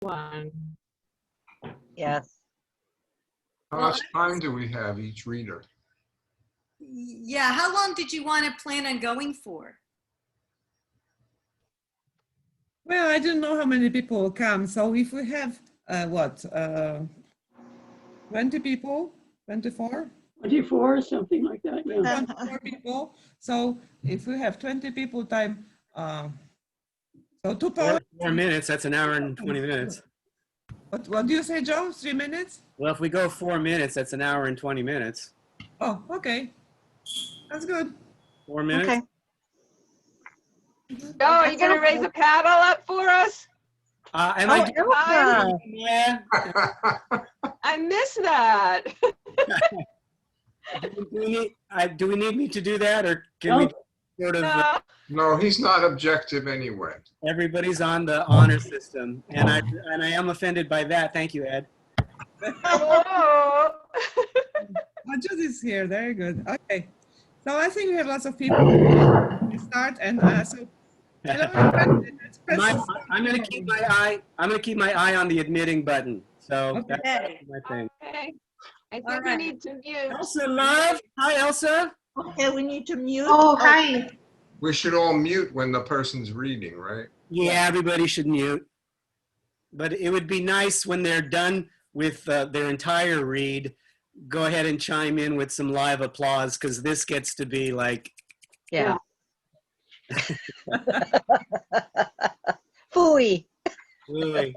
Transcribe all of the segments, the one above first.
One. Yes. How Well, much time do we have each reader? Yeah, how long did you want to plan on going for? Well, I don't know how many people will come. So if we have, 20 people, 24? 24, something like that, yeah. 24 people. So if we have 20 people time, so 2 poets. 4 minutes, that's an hour and 20 minutes. What do you say, Joe? 3 minutes? Well, if we go 4 minutes, that's an hour and 20 minutes. Oh, okay. That's good. 4 minutes? Okay. Joe, are you going to raise a paddle up for us? Am I doing Ilka. yeah. I miss that. Do we need me to do that, or can we sort of No. No, he's not objective anyway. everybody's on the honor system, and I am offended by that. Thank you, Ed. Hello. Judith is here. Very good. Okay. So I think we have lots of people. We start and so. Hello, everybody. Let's press I'm going to keep my eye. I'm going to keep my eye on the admitting button. So Okay. that's my thing. Okay. I think All we right. need to mute. Elsa, love. Hi, Elsa. Okay, we need to mute. Oh, hi. We should all mute when the person's reading, right? Yeah, everybody should mute. But it would be nice when they're done with their entire read, go ahead and chime in with some live applause, because this gets to be like, Yeah. Phooey. really.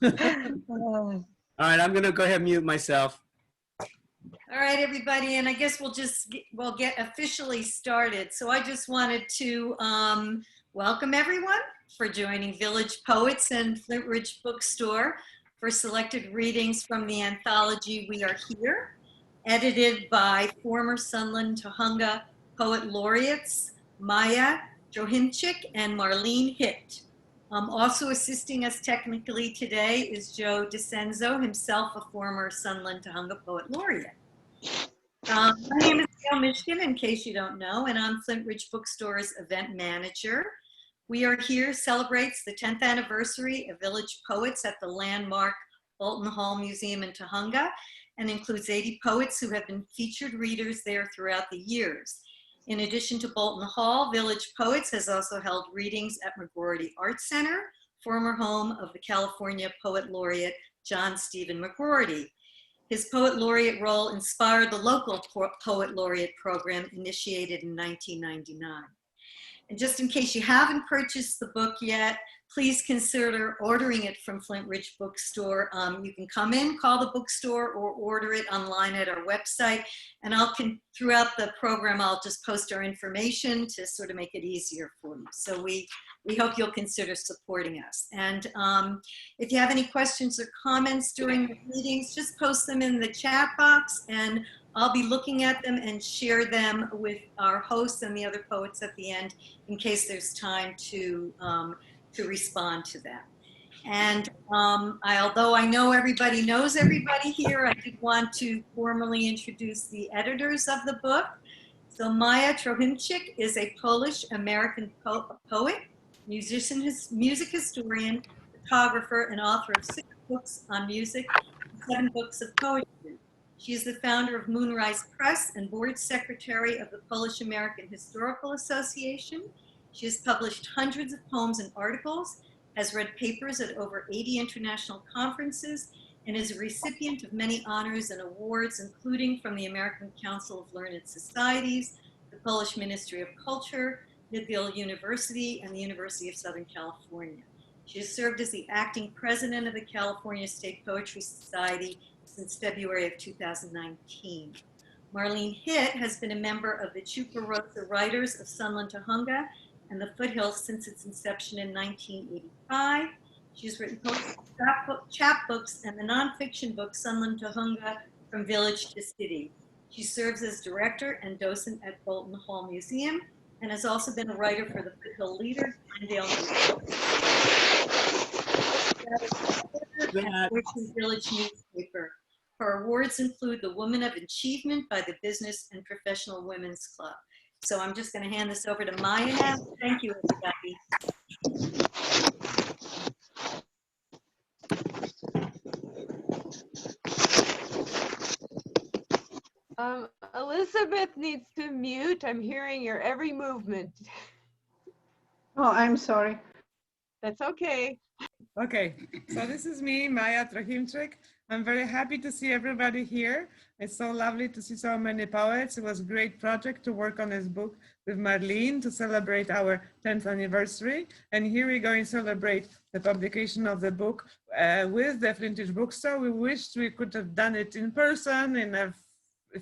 Oh. All right, I'm going to go ahead and mute myself. All right, everybody, and I guess we'll get officially started. So I just wanted to welcome everyone for joining Village Poets and Flintridge Bookstore for selected readings from the anthology We Are Here, edited by former Sunland Tujunga poet laureates Maya Johimchik and Marlene Hitt. Also assisting us technically today is Joe DeCenzo, himself a former Sunland Tujunga poet laureate. My name is Gail Mishkin, in case you don't know, and I'm Flintridge Bookstore's event manager. We Are Here celebrates the 10th anniversary of Village Poets at the landmark Bolton Hall Museum in Tujunga, and includes 80 poets who have been featured readers there throughout the years. In addition to Bolton Hall, Village Poets has also held readings at McGroarty Art Center, former home of the California Poet Laureate John Stephen McGroarty. His Poet Laureate role inspired the local Poet Laureate program initiated in 1999. And just in case you haven't purchased the book yet, please consider ordering it from Flintridge Bookstore. You can come in, call the bookstore, or order it online at our website. And throughout the program, I'll just post our information to sort of make it easier for you. So we hope you'll consider supporting us. And if you have any questions or comments during the meetings, just post them in the chat box, and I'll be looking at them and share them with our hosts and the other poets at the end in case there's time to respond to them. And although I know everybody knows everybody here, I did want to formally introduce the editors of the book. So Maya Johimchik is a Polish-American poet, musician, music historian, photographer, and author of 6 books on music and 7 books of poetry. She is the founder of Moonrise Press and board secretary of the Polish-American Historical Association. She has published hundreds of poems and articles, has read papers at over 80 international conferences, and is a recipient of many honors and awards, including from the American Council of Learned Societies, the Polish Ministry of Culture, McGill University, and the University of Southern California. She has served as the acting president of the California State Poetry Society since February of 2019. Marlene Hitt has been a member of the Chupa Rosa Writers of Sunland Tujunga and the Foothills since its inception in 1985. She's written poetry, chapbooks, and the nonfiction book Sunland Tujunga From Village to City. She serves as director and docent at Bolton Hall Museum and has also been a writer for the Foothill Leader, Glendale Village newspaper. Her awards include the Woman of Achievement by the Business and Professional Women's Club. So I'm just going to hand this over to Maya now. Thank you, everybody. Elizabeth needs to mute. I'm hearing your every movement. Oh, I'm sorry. That's okay. Okay, so this is me, Maya Trahimczyk. I'm very happy to see everybody here. It's so lovely to see so many poets. It was a great project to work on this book with Marlene to celebrate our 10th anniversary. And here we're going to celebrate the publication of the book with the Flintridge Bookstore. We wished we could have done it in person, in a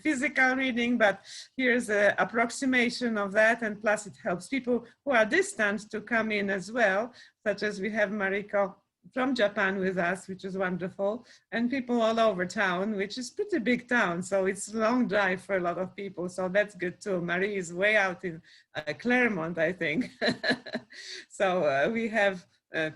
physical reading, but here's an approximation of that, and plus it helps people who are distant to come in as well, such as we have Mariko from Japan with us, which is wonderful, and people all over town, which is pretty big town, so it's a long drive for a lot of people, so that's good too. Marie is way out in Claremont, I think. So we have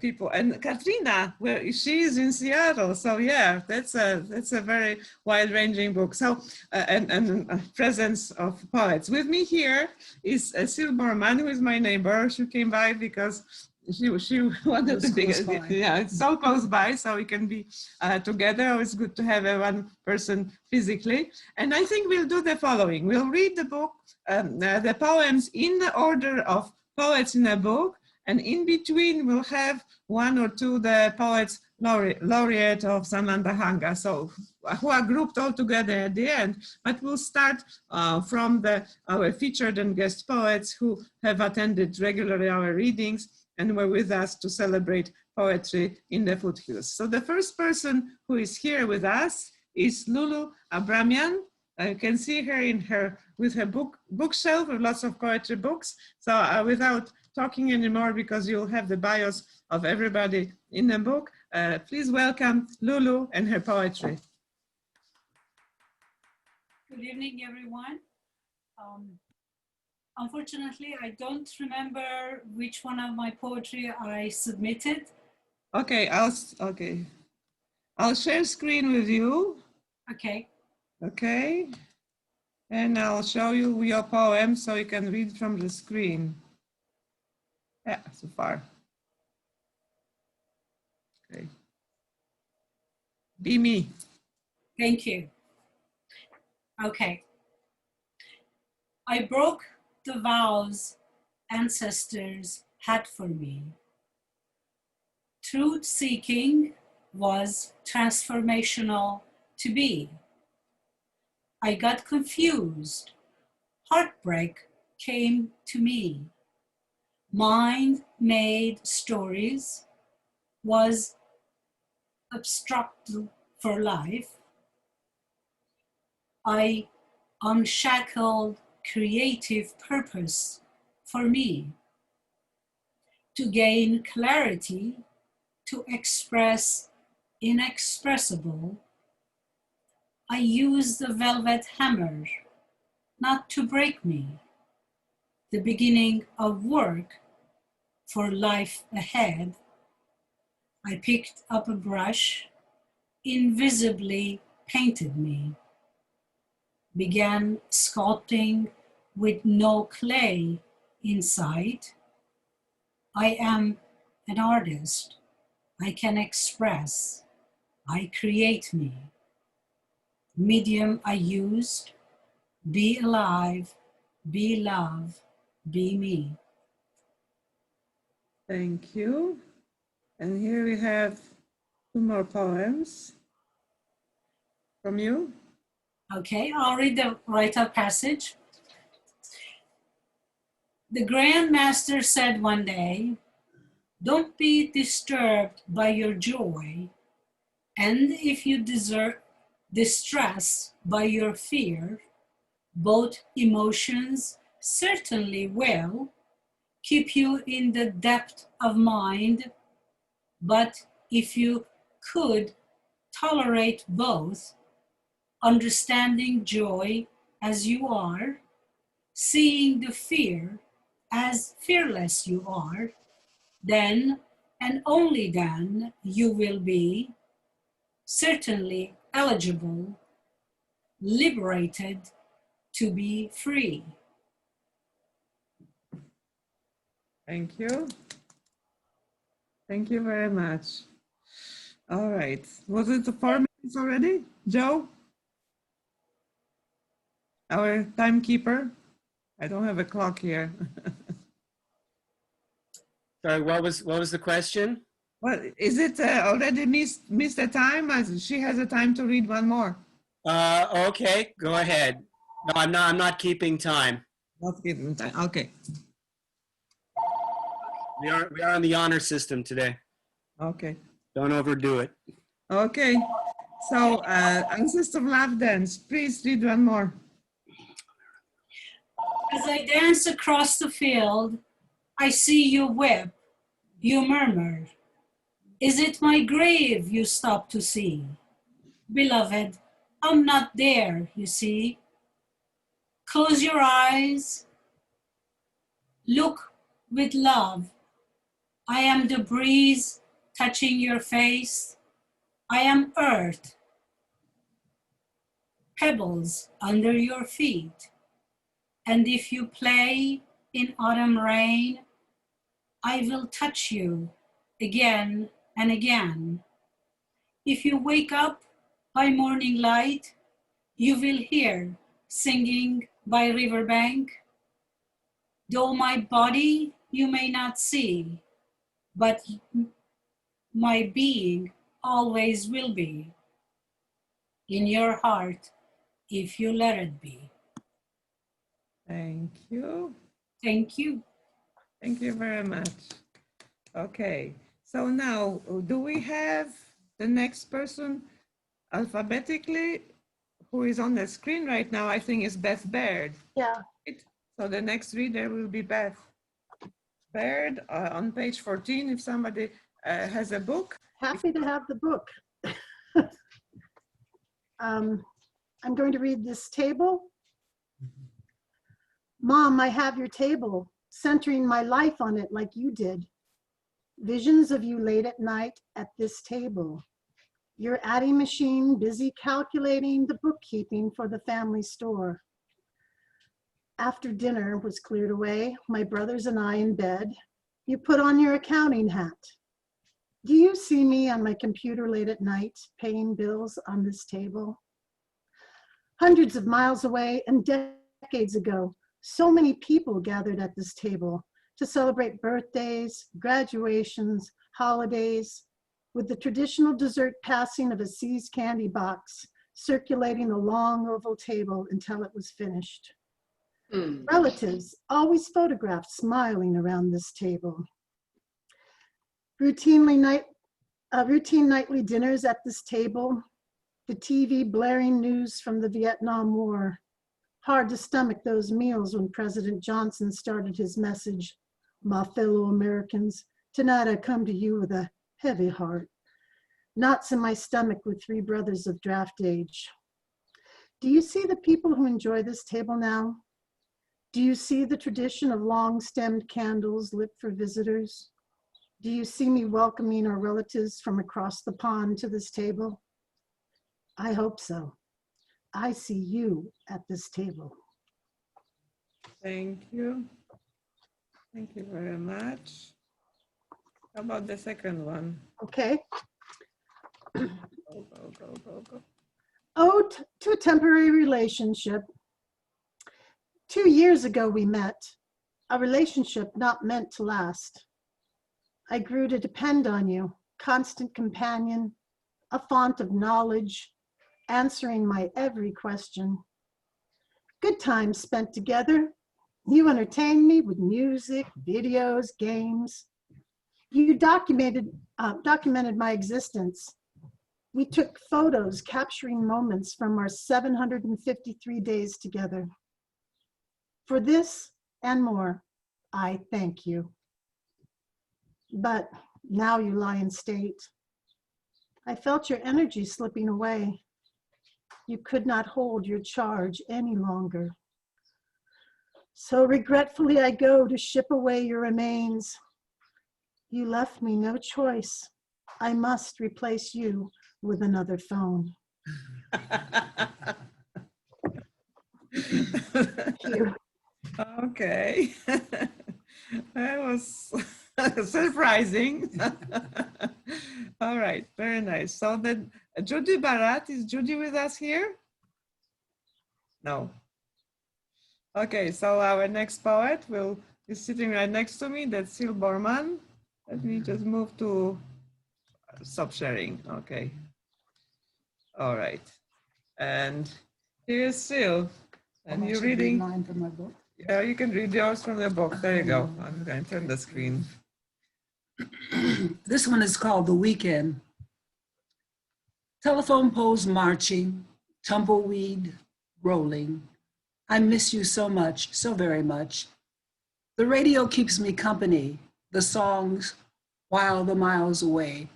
people, and Katrina, where she is in Seattle. So yeah, that's a very wide-ranging book. So and presence of poets. With me here is Sil Borman, who is my neighbor. She came by because she wanted to be, yeah, it's so close by, so we can be together. It's good to have one person physically. And I think we'll do the following. We'll read the book, the poems in the order of poets in a book, and in between we'll have one or two the poets laureate of Samantha Hanga, so who are grouped all together at the end. But we'll start from our featured and guest poets who have attended regularly our readings and were with us to celebrate poetry in the foothills. So the first person who is here with us is Lulu Abramian. You can see her with her bookshelf with lots of poetry books. So without talking anymore, because you'll have the bios of everybody in the book, please welcome Lulu and her poetry. Good evening, everyone. Unfortunately, I don't remember which one of my poetry I submitted. Okay, I'll share screen with you. Okay. Okay, and I'll show you your poem so you can read from the screen. Yeah, so far. Okay. Be me. Thank you. Okay. I broke the vows ancestors had for me. Truth seeking was transformational to be. I got confused. Heartbreak came to me. Mind-made stories was obstructed for life. I unshackled creative purpose for me to gain clarity, to express inexpressible. I used the velvet hammer not to break me, the beginning of work for life ahead. I picked up a brush, invisibly painted me, began sculpting with no clay inside. I am an artist. I can express. I create me. Medium I used, be alive, be love, be me. Thank you. And here we have two more poems from you. Okay, I'll read the rite of passage. The Grand Master said one day, don't be disturbed by your joy, and if you deserve distress by your fear, both emotions certainly will keep you in the depth of mind, but if you could tolerate both, understanding joy as you are, seeing the fear as fearless you are, then and only then you will be certainly eligible, liberated to be free. Thank you. Thank you very much. All right. Was it the 4 minutes already, Joe? our timekeeper. I don't have a clock here. Sorry, what was the question? Well, is it already missed the time? As she has a time to read one more. Okay, go ahead. No, I'm not keeping time. Not giving time. Okay. We are on the honor system today. Okay. Don't overdo it. Okay. So, Ancestor Love Dance, please read one more. As I dance across the field, I see you weep, you murmur. Is it my grave you stop to see? Beloved, I'm not there, you see. Close your eyes. Look with love. I am the breeze touching your face. I am earth, pebbles under your feet. And if you play in autumn rain, I will touch you again and again. If you wake up by morning light, you will hear singing by riverbank. Though my body you may not see, but my being always will be in your heart if you let it be. Thank you. Thank you. Thank you very much. Okay. So now, do we have the next person alphabetically who is on the screen right now? I think is Beth Baird. Yeah. So the next reader will be Beth Baird on page 14. If somebody has a book. Happy to have the book. I'm going to read this table. Mom, I have your table, centering my life on it like you did. Visions of you late at night at this table. Your adding machine busy calculating the bookkeeping for the family store. After dinner was cleared away, my brothers and I in bed, you put on your accounting hat. Do you see me on my computer late at night, paying bills on this table? Hundreds of miles away and decades ago, so many people gathered at this table to celebrate birthdays, graduations, holidays, with the traditional dessert passing of a See's candy box, circulating the long oval table until it was finished. Relatives always photographed smiling around this table. Routine nightly dinners at this table, the TV blaring news from the Vietnam War. Hard to stomach those meals when President Johnson started his message, "My fellow Americans, tonight I come to you with a heavy heart. Knots in my stomach with 3 brothers of draft age." Do you see the people who enjoy this table now? Do you see the tradition of long-stemmed candles lit for visitors? Do you see me welcoming our relatives from across the pond to this table? I hope so. I see you at this table. Thank you. Thank you very much. How about the second one? Okay. Go, go. Ode to a temporary relationship. 2 years ago we met, a relationship not meant to last. I grew to depend on you, constant companion, a font of knowledge, answering my every question. Good times spent together. You entertained me with music, videos, games. You documented my existence. We took photos capturing moments from our 753 days together. For this and more, I thank you. But now you lie in state. I felt your energy slipping away. You could not hold your charge any longer. So regretfully I go to ship away your remains. You left me no choice. I must replace you with another phone. Thank you. Okay. That was surprising. All right, very nice. So then Judy Barat, is Judy with us here? No. Okay, so our next poet is sitting right next to me. That's Sil Borman. Let me just move to stop sharing. Okay. All right. And here's Sil. And you're reading. Line from my book. Yeah, you can read yours from the book. There you go. I'm going to turn the screen. This one is called The Weekend. Telephone poles marching, tumbleweed rolling. I miss you so much, so very much. The radio keeps me company, the songs while the miles away.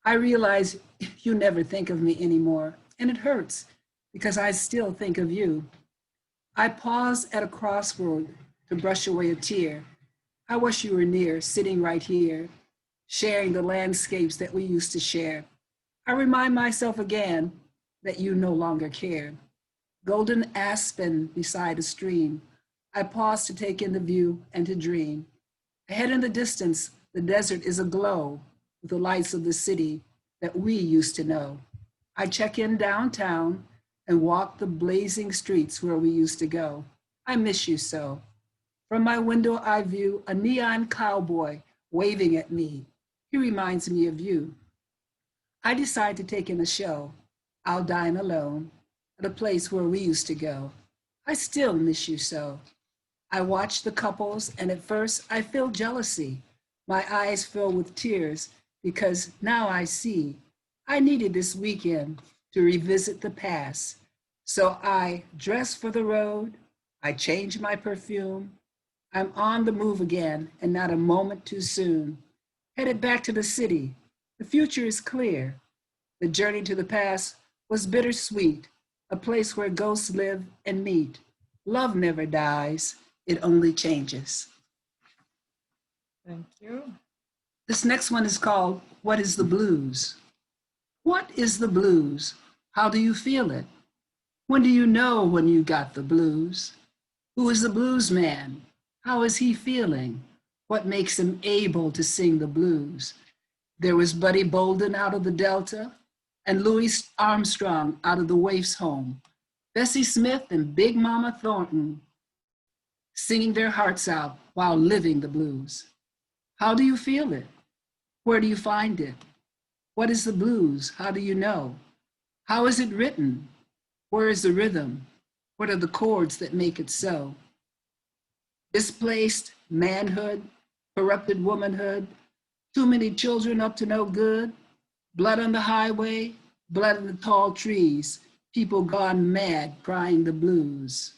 I realize you never think of me anymore, and it hurts because I still think of you. I pause at a crossroad to brush away a tear. I wish you were near, sitting right here, sharing the landscapes that we used to share. I remind myself again that you no longer care. Golden aspen beside a stream. I pause to take in the view and to dream. Ahead in the distance, the desert is aglow with the lights of the city that we used to know. I check in downtown and walk the blazing streets where we used to go. I miss you so. From my window, I view a neon cowboy waving at me. He reminds me of you. I decide to take in a show. I'll dine alone at a place where we used to go. I still miss you so. I watch the couples, and at first I feel jealousy. My eyes fill with tears because now I see I needed this weekend to revisit the past. So I dress for the road, I change my perfume. I'm on the move again and not a moment too soon. Headed back to the city, the future is clear. The journey to the past was bittersweet, a place where ghosts live and meet. Love never dies, it only changes. Thank you. This next one is called What is the Blues? What is the blues? How do you feel it? When do you know when you got the blues? Who is the blues man? How is he feeling? What makes him able to sing the blues? There was Buddy Bolden out of the Delta and Louis Armstrong out of the Waifs home. Bessie Smith and Big Mama Thornton singing their hearts out while living the blues. How do you feel it? Where do you find it? What is the blues? How do you know? How is it written? Where is the rhythm? What are the chords that make it so? Displaced manhood, corrupted womanhood, too many children up to no good, blood on the highway, blood in the tall trees, people gone mad crying the blues.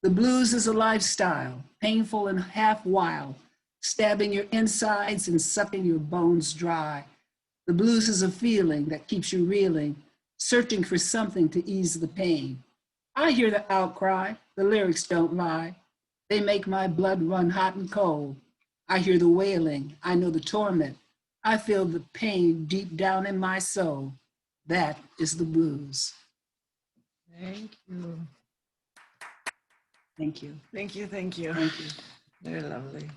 The blues is a lifestyle, painful and half wild, stabbing your insides and sucking your bones dry. The blues is a feeling that keeps you reeling, searching for something to ease the pain. I hear the outcry, the lyrics don't lie. They make my blood run hot and cold. I hear the wailing, I know the torment. I feel the pain deep down in my soul. That is the blues. Thank you. Thank you. Thank you. Thank you. Thank you. Very lovely.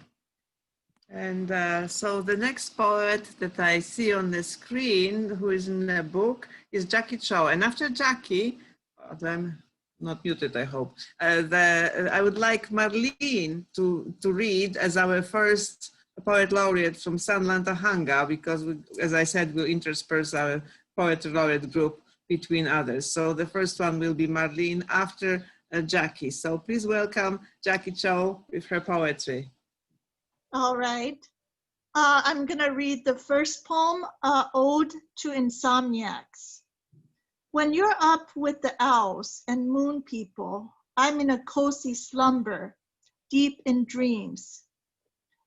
And so the next poet that I see on the screen, who is in the book, is Jackie Cho. And after Jackie, I'm not muted, I hope, I would like Marlene to read as our first poet laureate from San Lantahanga, because we, as I said, we'll intersperse our poet laureate group between others. So the first one will be Marlene after Jackie. So please welcome Jackie Cho with her poetry. All right. I'm going to read the first poem, Ode to Insomniacs. When you're up with the owls and moon people, I'm in a cozy slumber, deep in dreams.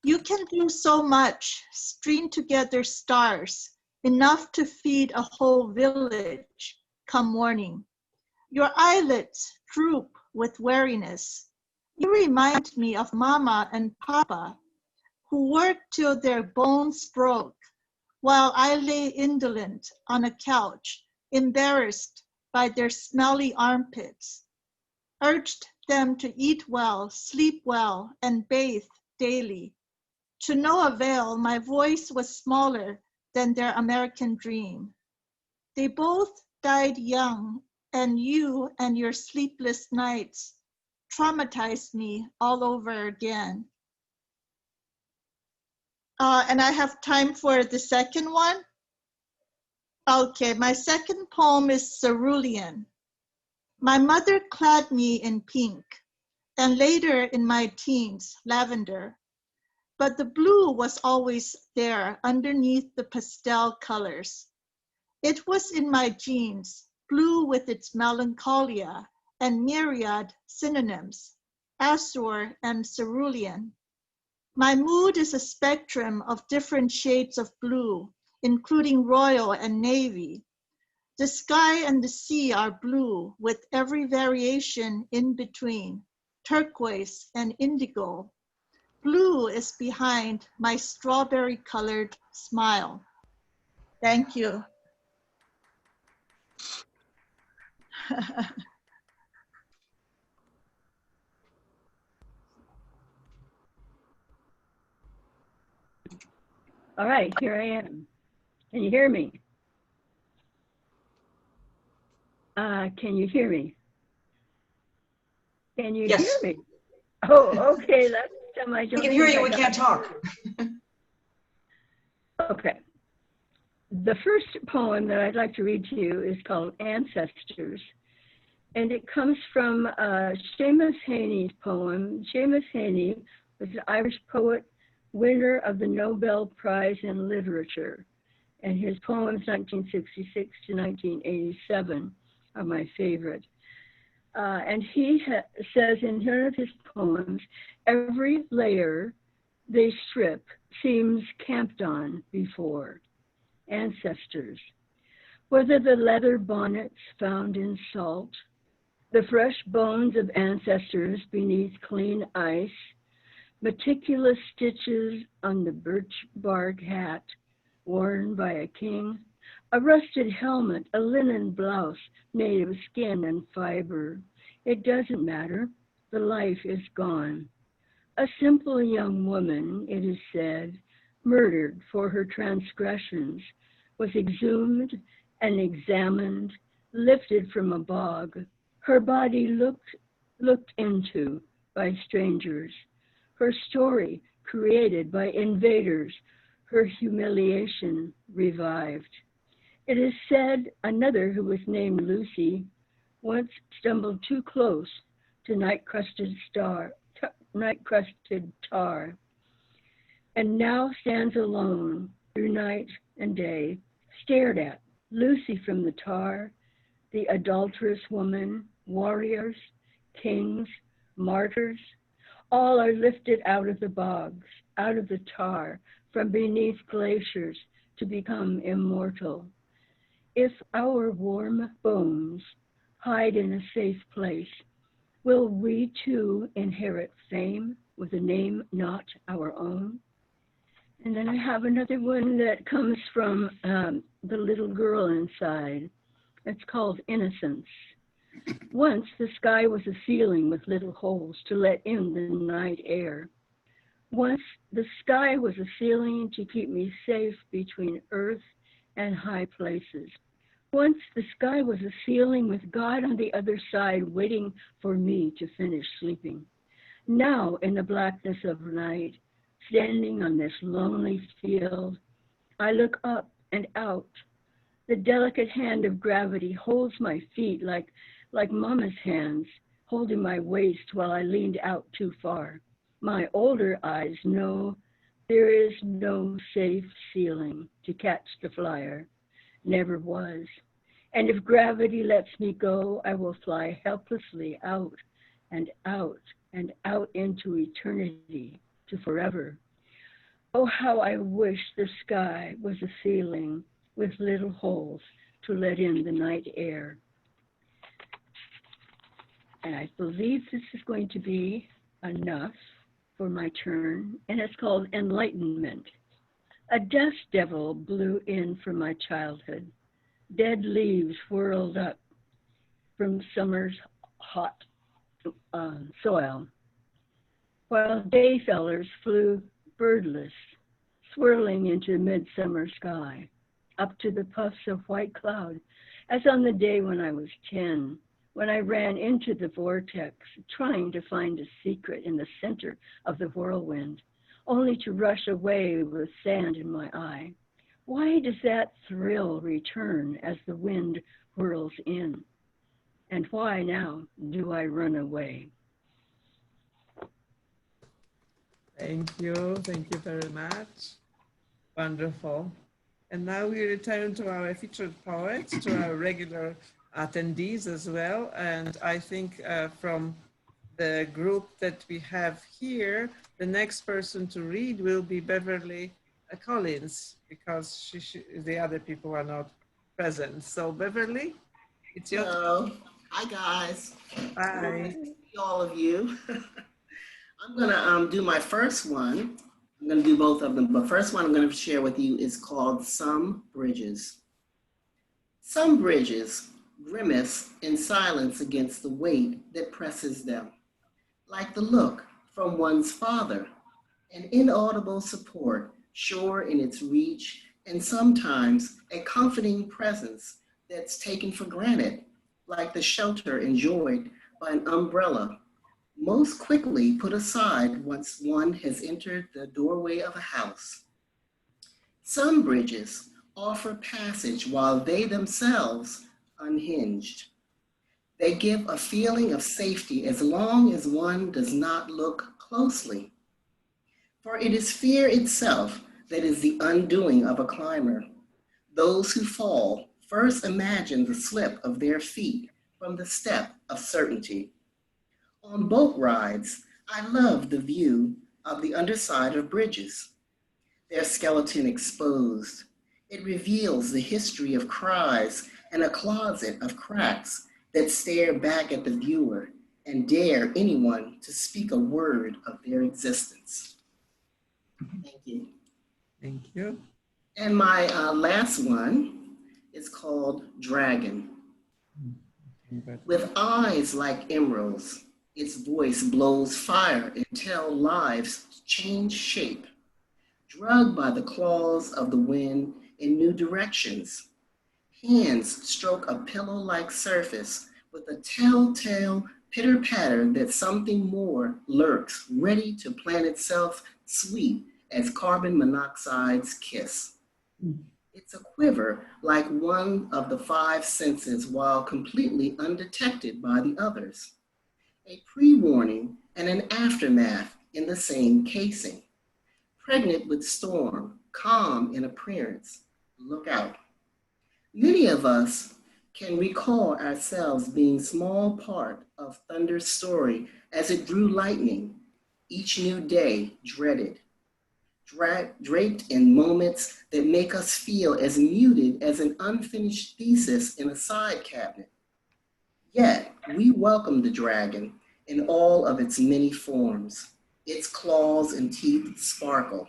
You can do so much, string together stars, enough to feed a whole village come morning. Your eyelids droop with weariness. You remind me of Mama and Papa, who worked till their bones broke, while I lay indolent on a couch, embarrassed by their smelly armpits, urged them to eat well, sleep well, and bathe daily. To no avail, my voice was smaller than their American dream. They both died young, and you and your sleepless nights traumatized me all over again. And I have time for the second one. Okay, my second poem is Cerulean. My mother clad me in pink, and later in my teens, lavender. But the blue was always there underneath the pastel colors. It was in my genes, blue with its melancholia and myriad synonyms, azure and cerulean. My mood is a spectrum of different shades of blue, including royal and navy. The sky and the sea are blue with every variation in between, turquoise and indigo. Blue is behind my strawberry-colored smile. Thank you. All right, here I am. Can you hear me? Can you hear me? Can you Yes. hear me? Oh, okay. Last time I We don't can hear think you, I we got- can't talk. Okay. The first poem that I'd like to read to you is called Ancestors. And it comes from Seamus Heaney's poem. Seamus Heaney was an Irish poet, winner of the Nobel Prize in Literature. And his poems, 1966 to 1987, are my favorite. And he says in one of his poems, every layer they strip seems camped on before. Ancestors, whether the leather bonnets found in salt, the fresh bones of ancestors beneath clean ice, meticulous stitches on the birch bark hat worn by a king, a rusted helmet, a linen blouse made of skin and fiber. It doesn't matter, the life is gone. A simple young woman, it is said, murdered for her transgressions, was exhumed and examined, lifted from a bog. Her body looked into by strangers, her story created by invaders, her humiliation revived. It is said another who was named Lucy once stumbled too close to night-crusted tar, and now stands alone through night and day, stared at, Lucy from the tar, the adulterous woman, warriors, kings, martyrs, all are lifted out of the bogs, out of the tar, from beneath glaciers to become immortal. If our warm bones hide in a safe place, will we too inherit fame with a name not our own? And then I have another one that comes from the little girl inside. It's called Innocence. Once the sky was a ceiling with little holes to let in the night air. Once the sky was a ceiling to keep me safe between earth and high places. Once the sky was a ceiling with God on the other side waiting for me to finish sleeping. Now in the blackness of night, standing on this lonely field, I look up and out. The delicate hand of gravity holds my feet like Mama's hands, holding my waist while I leaned out too far. My older eyes know there is no safe ceiling to catch the flyer. Never was. And if gravity lets me go, I will fly helplessly out and out and out into eternity, to forever. Oh, how I wish the sky was a ceiling with little holes to let in the night air. And I believe this is going to be enough for my turn, and it's called Enlightenment. A dust devil blew in from my childhood. Dead leaves whirled up from summer's hot soil, while dayfellers flew birdless, swirling into midsummer sky, up to the puffs of white cloud, as on the day when I was 10, when I ran into the vortex, trying to find a secret in the center of the whirlwind, only to rush away with sand in my eye. Why does that thrill return as the wind whirls in? And why now do I run away? Thank you. Thank you very much. Wonderful. And now we return to our featured poets, to our regular attendees as well. And I think from the group that we have here, the next person to read will be Beverly Collins, because the other people are not present. So Beverly, it's your turn. Hello. Hi, guys. Hi. See all of you. I'm gonna do my first one. I'm gonna do both of them, but first one I'm gonna share with you is called Some Bridges. Some bridges grimace in silence against the weight that presses them, like the look from one's father, an inaudible support, sure in its reach, and sometimes a comforting presence that's taken for granted, like the shelter enjoyed by an umbrella, most quickly put aside once one has entered the doorway of a house. Some bridges offer passage while they themselves unhinged. They give a feeling of safety as long as one does not look closely. For it is fear itself that is the undoing of a climber. Those who fall first imagine the slip of their feet from the step of certainty. On boat rides, I love the view of the underside of bridges, their skeleton exposed. It reveals the history of cries and a closet of cracks that stare back at the viewer and dare anyone to speak a word of their existence. Thank you. Thank you. And my last one is called Dragon. With eyes like emeralds, its voice blows fire until lives change shape, drugged by the claws of the wind in new directions. Hands stroke a pillow-like surface with a telltale pitter-patter that something more lurks, ready to plant itself sweet as carbon monoxide's kiss. It's a quiver like one of the five senses while completely undetected by the others. A pre-warning and an aftermath in the same casing. Pregnant with storm, calm in appearance, look out. Many of us can recall ourselves being small part of thunder's story as it drew lightning, each new day dreaded. Draped in moments that make us feel as muted as an unfinished thesis in a side cabinet. Yet, we welcome the dragon in all of its many forms. Its claws and teeth sparkle.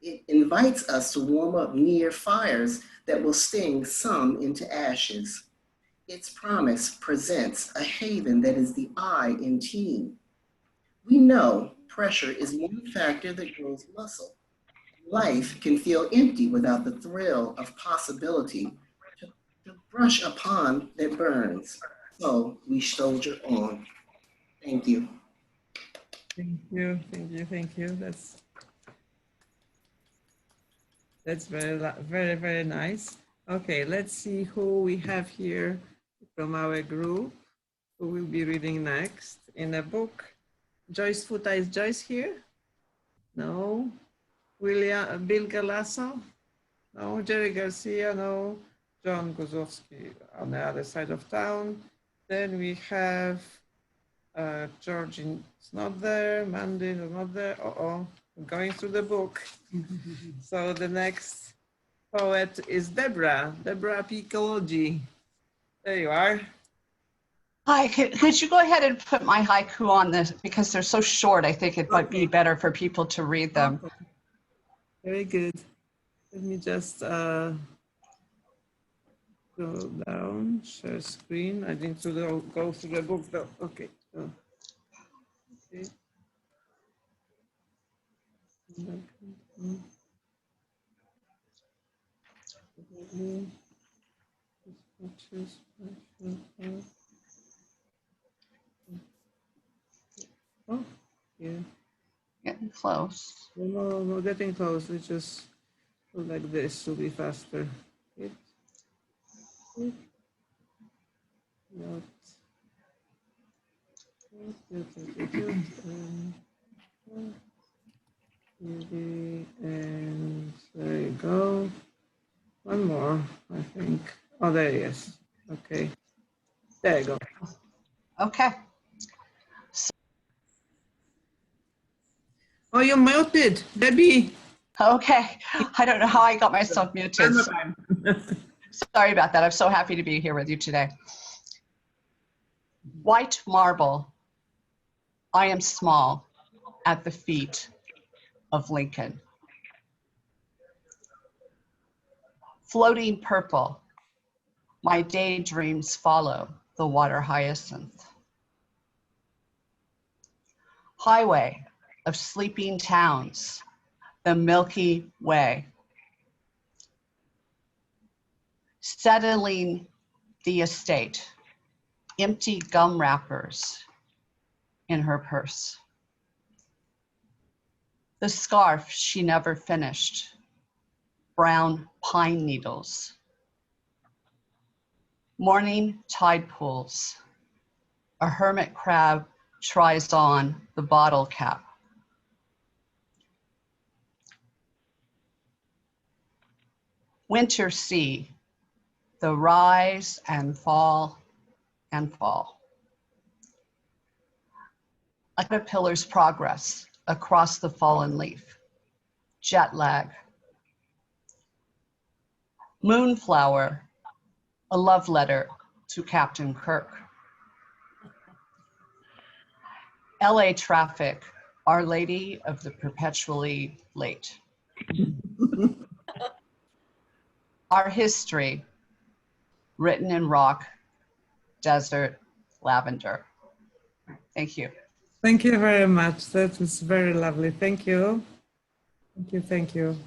It invites us to warm up near fires that will sting some into ashes. Its promise presents a haven that is the I in team. We know pressure is one factor that grows muscle. Life can feel empty without the thrill of possibility to brush upon that burns. So we soldier on. Thank you. Thank you. Thank you. Thank you. That's very nice. Okay, let's see who we have here from our group who will be reading next in a book. Joyce Futa, is Joyce here? No. Bill Galasso? No. Jerry Garcia? No. John Gozowski on the other side of town. Then we have George is not there. Mandy is not there. I'm going through the book. So the next poet is Deborah Piccologi. There you are. Hi, could you go ahead and put my haiku on this because they're so short? I think it might be better for people to read them. Okay. Very good. Let me just go down, share screen. I need to go through the book though. Okay. Okay. here. Getting close. No, no, getting close. We just go like this to be faster. Hit. Not. And there you go. One more, I think. Oh, there he is. Okay. There you go. Okay. Oh, you're muted, Debbie. Okay. I don't know how I got myself muted. Sorry about that. I'm so happy to be here with you today. White marble. I am small at the feet of Lincoln. Floating purple. My daydreams follow the water hyacinth. Highway of sleeping towns, the Milky Way. Settling the estate, empty gum wrappers in her purse. The scarf she never finished, brown pine needles. Morning tide pools. A hermit crab tries on the bottle cap. Winter sea, the rise and fall and fall. A caterpillar's progress across the fallen leaf. Jet lag. Moonflower, a love letter to Captain Kirk. LA traffic, Our Lady of the Perpetually Late. Our history, written in rock, desert, lavender. Thank you. Thank you very much. That is very lovely. Thank you. Thank you, thank you.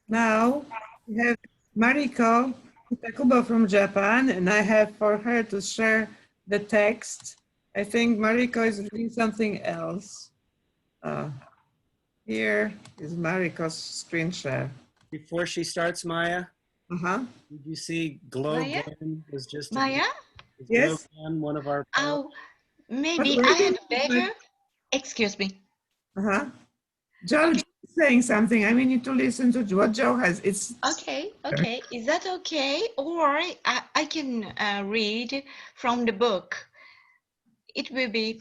Now we have Mariko Itakubo from Japan, and I have for her to share the text. I think Mariko is reading something else. Here is Mariko's screen share. Before she starts, Maya, Uh-huh. did you see Glow Maya? Gun was just Maya? is Yes. Glow Gun one of our Oh, maybe But I wait, had better. Excuse me. Uh-huh. Joe is saying something. I mean, you need to listen to what Joe has. It's Okay, okay. Is that okay? Or I can read from the book. It will be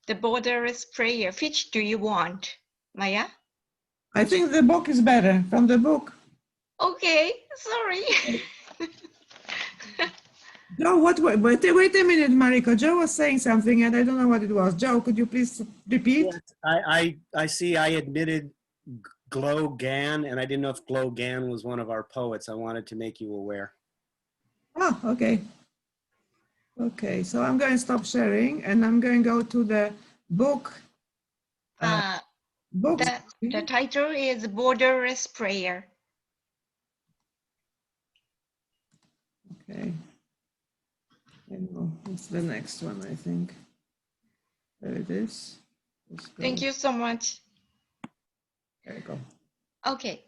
The Borderless Prayer. Which do you want, Maya? I think the book is better from the book. Okay, sorry. Joe, wait a minute, Mariko. Joe was saying something and I don't know what it was. Joe, could you please repeat? Yes, I see I admitted Glow Gan, and I didn't know if Glow Gan was one of our poets. I wanted to make you aware. Oh, okay. Okay, so I'm going to stop sharing and I'm going to go to the book. The title is Borderless Prayer. Okay. It's the next one, I think. There it is. Thank you so much. There you go. Okay.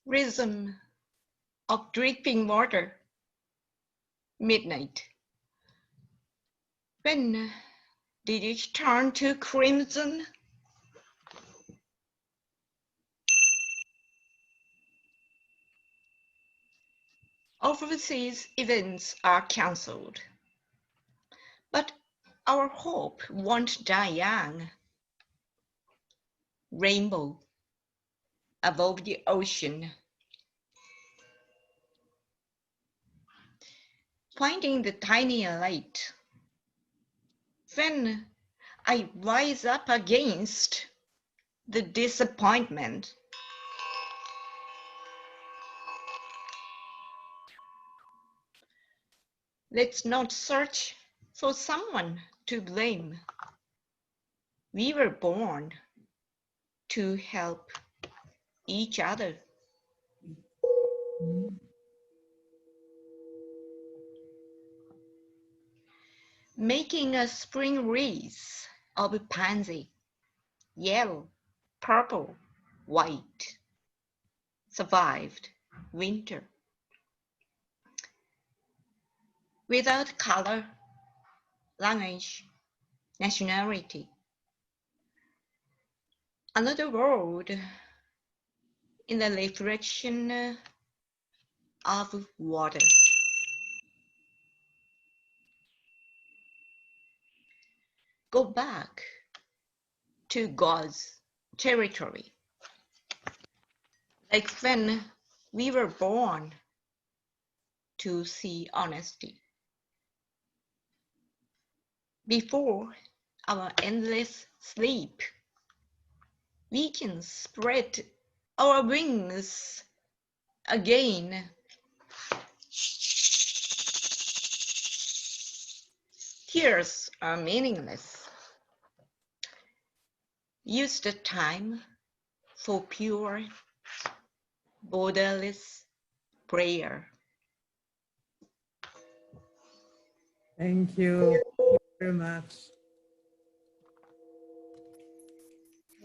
Rhythm of dripping water. Midnight. When did it turn to crimson? Overseas events are cancelled, but our hope won't die young. Rainbow above the ocean. Finding the tiny light. When I rise up against the disappointment. Let's not search for someone to blame. We were born to help each other. Making a spring wreath of pansy, yellow, purple, white. Survived winter. Without color, language, nationality. Another world in the reflection of water. Go back to God's territory. Like when we were born to see honesty. Before our endless sleep, we can spread our wings again. Tears are meaningless. Use the time for pure, borderless prayer. Thank you very much.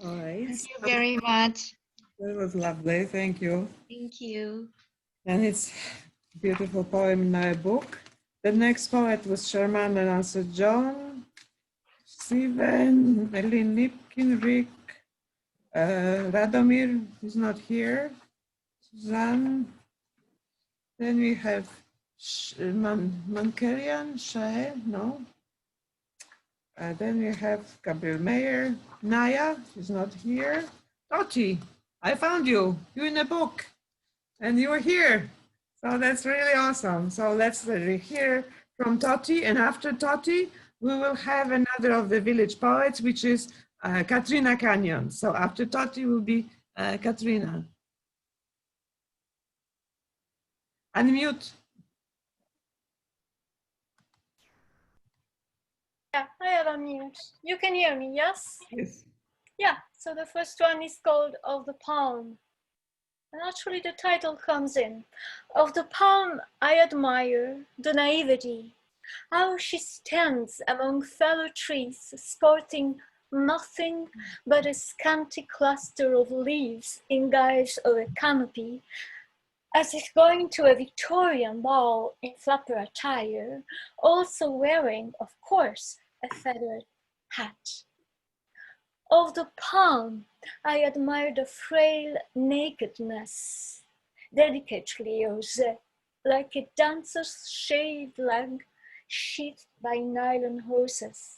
All right. Thank you very much. That was lovely. Thank you. Thank you. And it's a beautiful poem in my book. The next poet was Sherman and also John, Steven, Eileen Lipkin, Rick, Radomir is not here, Suzanne. Then we have Mankarian, Shael, no. Then we have Gabriel Mayer, Naya, she's not here. Toti, I found you, you're in a book, and you're here. So that's really awesome. So let's hear from Toti, and after Toti, we will have another of the village poets, which is Katrina Canyon. So after Toti will be Katrina. Unmute. Yeah, I have a mute. You can hear me, yes? Yes. Yeah, so the first one is called Of the Palm. And actually the title comes in. Of the palm I admire the naivety, how she stands among fellow trees, sporting nothing but a scanty cluster of leaves in guise of a canopy, as if going to a Victorian ball in flapper attire, also wearing, of course, a feathered hat. Of the palm, I admire the frail nakedness, delicately osé, like a dancer's shaved leg sheathed by nylon hoses.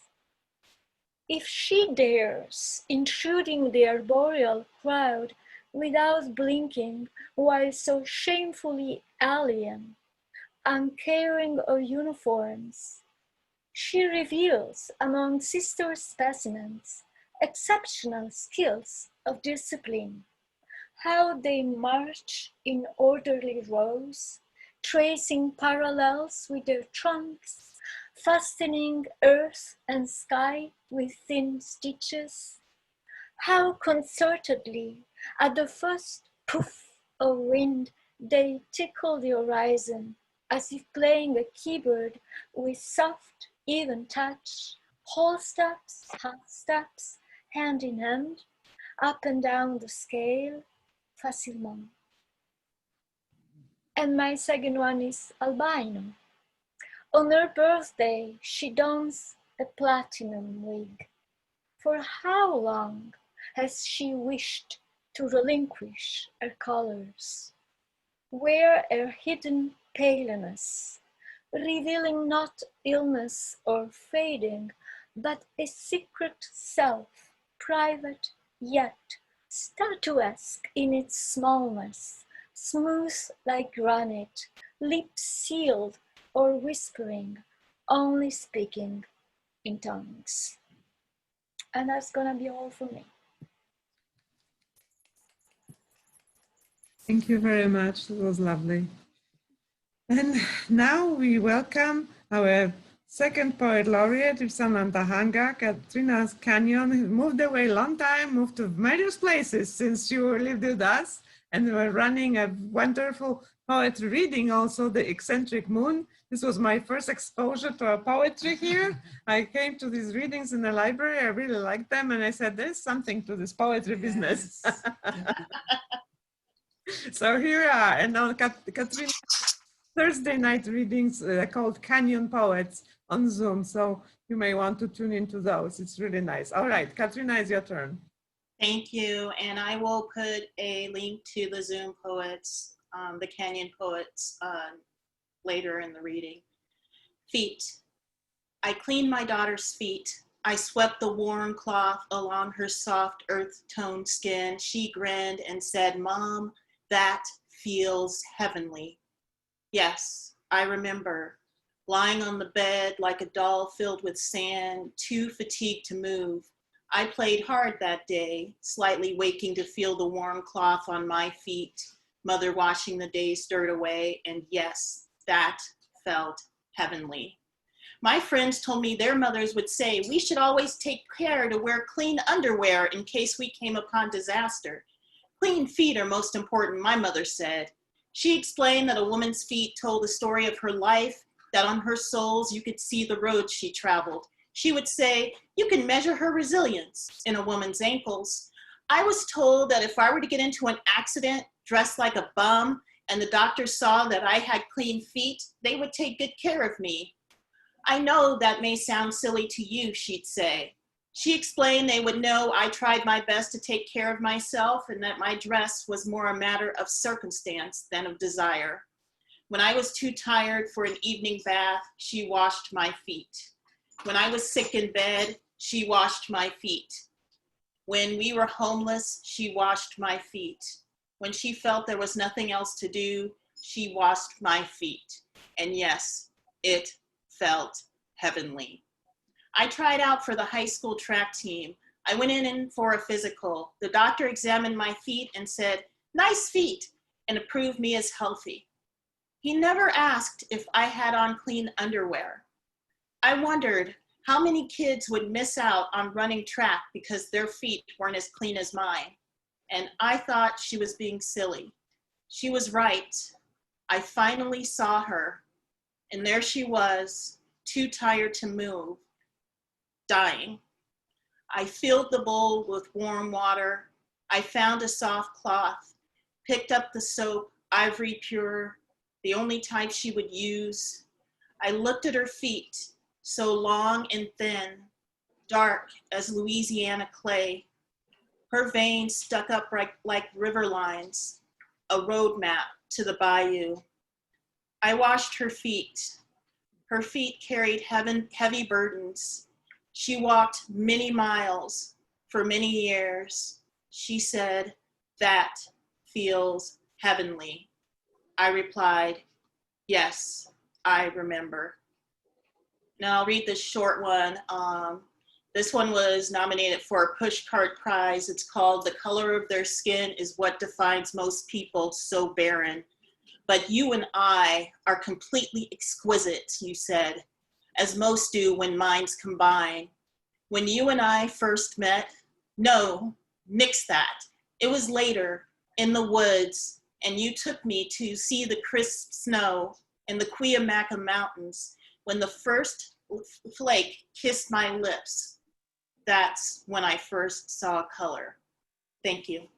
If she dares, intruding the arboreal crowd without blinking, while so shamefully alien, uncaring of uniforms, she reveals among sister specimens exceptional skills of discipline, how they march in orderly rows, tracing parallels with their trunks, fastening earth and sky with thin stitches, how concertedly at the first poof of wind they tickle the horizon, as if playing a keyboard with soft, even touch, whole steps, half steps, hand in hand, up and down the scale, facilement. And my second one is albino. On her birthday, she dons a platinum wig. For how long has she wished to relinquish her colors? Wear her hidden paleness, revealing not illness or fading, but a secret self, private yet statuesque in its smallness, smooth like granite, lips sealed or whispering, only speaking in tongues. And that's gonna be all for me. Thank you very much. It was lovely. And now we welcome our second poet laureate, Samantha, Katrina Canyon, moved away a long time, moved to various places since you lived with us, and we're running a wonderful poetry reading, also the Eccentric Moon. This was my first exposure to poetry here. I came to these readings in the library. I really liked them. And I said, there's something to this poetry business. So here we are. And on Katrina, Thursday night readings called Canyon Poets on Zoom. So you may want to tune into those. It's really nice. All right, Katrina, it's your turn. Thank you. And I will put a link to the Zoom poets, the Canyon Poets, later in the reading. Feet. I cleaned my daughter's feet. I swept the warm cloth along her soft earth-toned skin. She grinned and said, "Mom, that feels heavenly." Yes, I remember lying on the bed like a doll filled with sand, too fatigued to move. I played hard that day, slightly waking to feel the warm cloth on my feet, mother washing the day's dirt away, and yes, that felt heavenly. My friends told me their mothers would say we should always take care to wear clean underwear in case we came upon disaster. Clean feet are most important, my mother said. She explained that a woman's feet told the story of her life, that on her soles you could see the roads she traveled. She would say, you can measure her resilience in a woman's ankles. I was told that if I were to get into an accident dressed like a bum and the doctor saw that I had clean feet, they would take good care of me. I know that may sound silly to you, she'd say. She explained they would know I tried my best to take care of myself and that my dress was more a matter of circumstance than of desire. When I was too tired for an evening bath, she washed my feet. When I was sick in bed, she washed my feet. When we were homeless, she washed my feet. When she felt there was nothing else to do, she washed my feet. And yes, it felt heavenly. I tried out for the high school track team. I went in for a physical. The doctor examined my feet and said, "Nice feet," and approved me as healthy. He never asked if I had on clean underwear. I wondered how many kids would miss out on running track because their feet weren't as clean as mine. And I thought she was being silly. She was right. I finally saw her, and there she was, too tired to move, dying. I filled the bowl with warm water. I found a soft cloth, picked up the soap, Ivory Pure, the only type she would use. I looked at her feet, so long and thin, dark as Louisiana clay. Her veins stuck up like river lines, a road map to the bayou. I washed her feet. Her feet carried heavy burdens. She walked many miles for many years. She said, "That feels heavenly." I replied, "Yes, I remember." Now I'll read this short one. This one was nominated for a Pushcart Prize. It's called "The Color of Their Skin is What Defines Most People So Barren. But you and I are completely exquisite," you said, "as most do when minds combine. When you and I first met, no, nix that. It was later, in the woods, and you took me to see the crisp snow in the Cuyamaca Mountains when the first flake kissed my lips. That's when I first saw color." Thank you.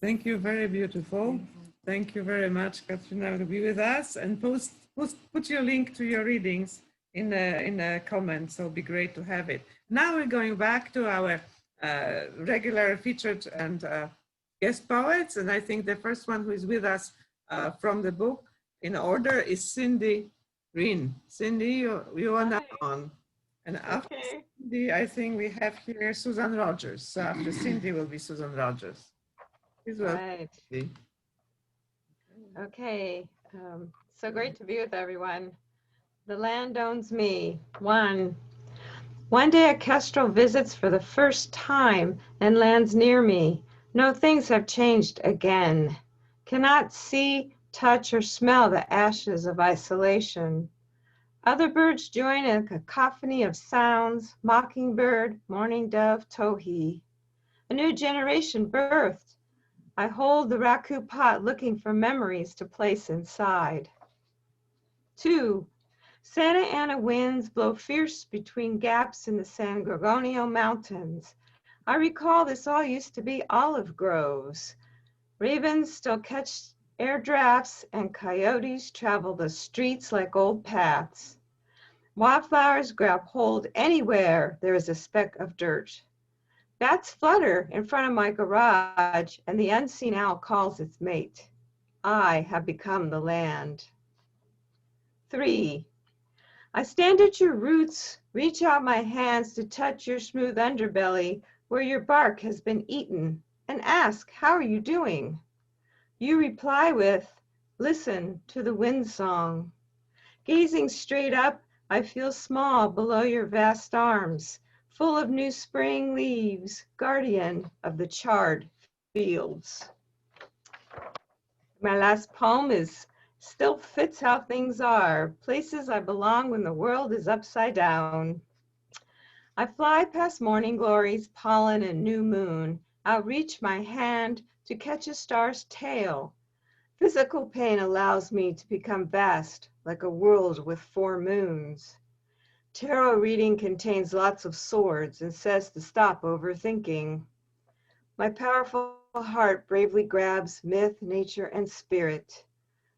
Thank you, very beautiful. Thank you very much, Katrina, to be with us, and put your link to your readings in the comments. So it'll be great to have it. Now we're going back to our regular featured and guest poets, and I think the first one who is with us from the book in order is Cindy Green. Cindy, you are now on. And after Cindy, I think we have here Susan Rogers. So after Cindy will be Susan Rogers. Right. Okay. So great to be with everyone. The land owns me. One day a kestrel visits for the first time and lands near me. No, things have changed again. Cannot see, touch, or smell the ashes of isolation. Other birds join in a cacophony of sounds: mockingbird, mourning dove, towhee. A new generation birthed. I hold the raku pot looking for memories to place inside. 2. Santa Ana winds blow fierce between gaps in the San Gorgonio Mountains. I recall this all used to be olive groves. Ravens still catch air drafts and coyotes travel the streets like old paths. Wildflowers grab hold anywhere there is a speck of dirt. Bats flutter in front of my garage and the unseen owl calls its mate. I have become the land. 3. I stand at your roots, reach out my hands to touch your smooth underbelly where your bark has been eaten, and ask, how are you doing? You reply with, listen to the wind song. Gazing straight up, I feel small below your vast arms, full of new spring leaves, guardian of the charred fields. My last poem is Still Fits How Things Are, Places I Belong When the World is Upside Down. I fly past morning glories, pollen, and new moon. I'll reach my hand to catch a star's tail. Physical pain allows me to become vast, like a world with 4 moons. Tarot reading contains lots of swords and says to stop overthinking. My powerful heart bravely grabs myth, nature, and spirit.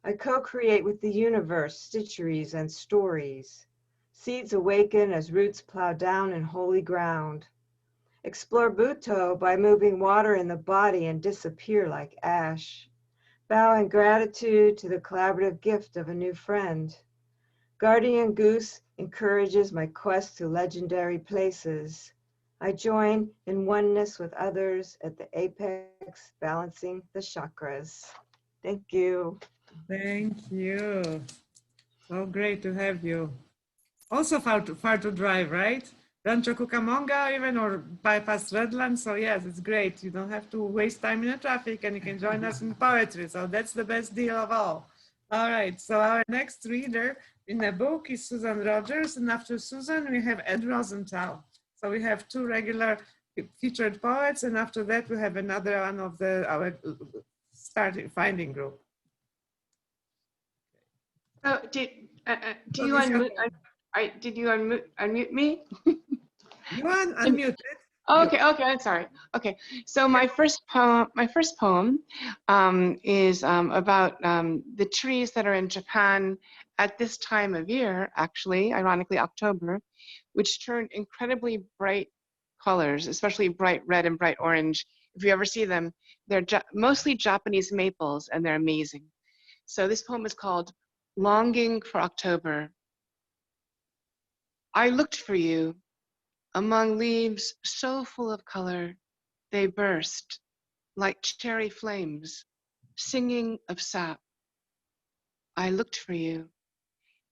I co-create with the universe, stitcheries, and stories. Seeds awaken as roots plow down in holy ground. Explore Bhutto by moving water in the body and disappear like ash. Bow in gratitude to the collaborative gift of a new friend. Guardian Goose encourages my quest to legendary places. I join in oneness with others at the apex, balancing the chakras. Thank you. Thank you. So great to have you. Also far to drive, right? Rancho Cucamonga even, or bypass Redland. So yes, it's great. You don't have to waste time in the traffic and you can join us in poetry. So that's the best deal of all. All right, so our next reader in the book is Susan Rogers, and after Susan, we have Ed Rosenthal. So we have 2 regular featured poets, and after that, we have another one of our starting finding group. Oh, did you unmute? Did you unmute me? You unmuted. Okay, I'm sorry. Okay, so my first poem is about the trees that are in Japan at this time of year, actually, ironically October, which turn incredibly bright colors, especially bright red and bright orange. If you ever see them, they're mostly Japanese maples and they're amazing. So this poem is called Longing for October. I looked for you among leaves so full of color, they burst like cherry flames, singing of sap. I looked for you